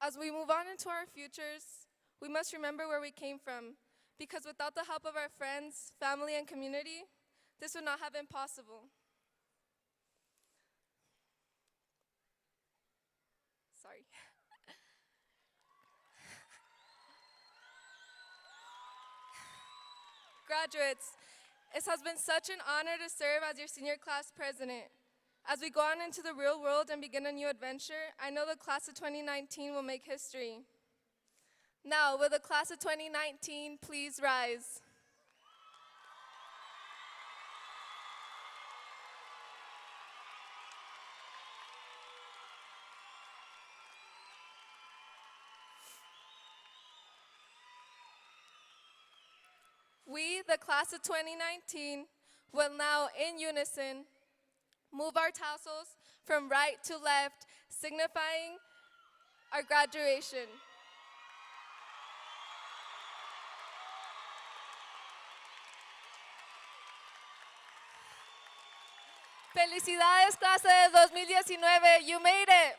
As we move on into our futures, we must remember where we came from, because without the help of our friends, family, and community, this would not have been possible. Sorry. Graduates, it has been such an honor to serve as your senior class president. As we go on into the real world and begin a new adventure, I know the class of 2019 will make history. Now, will the class of 2019 please rise? We, the class of 2019, will now in unison move our tassels from right to left, signifying our graduation. Felicidades, clase de 2019. You made it.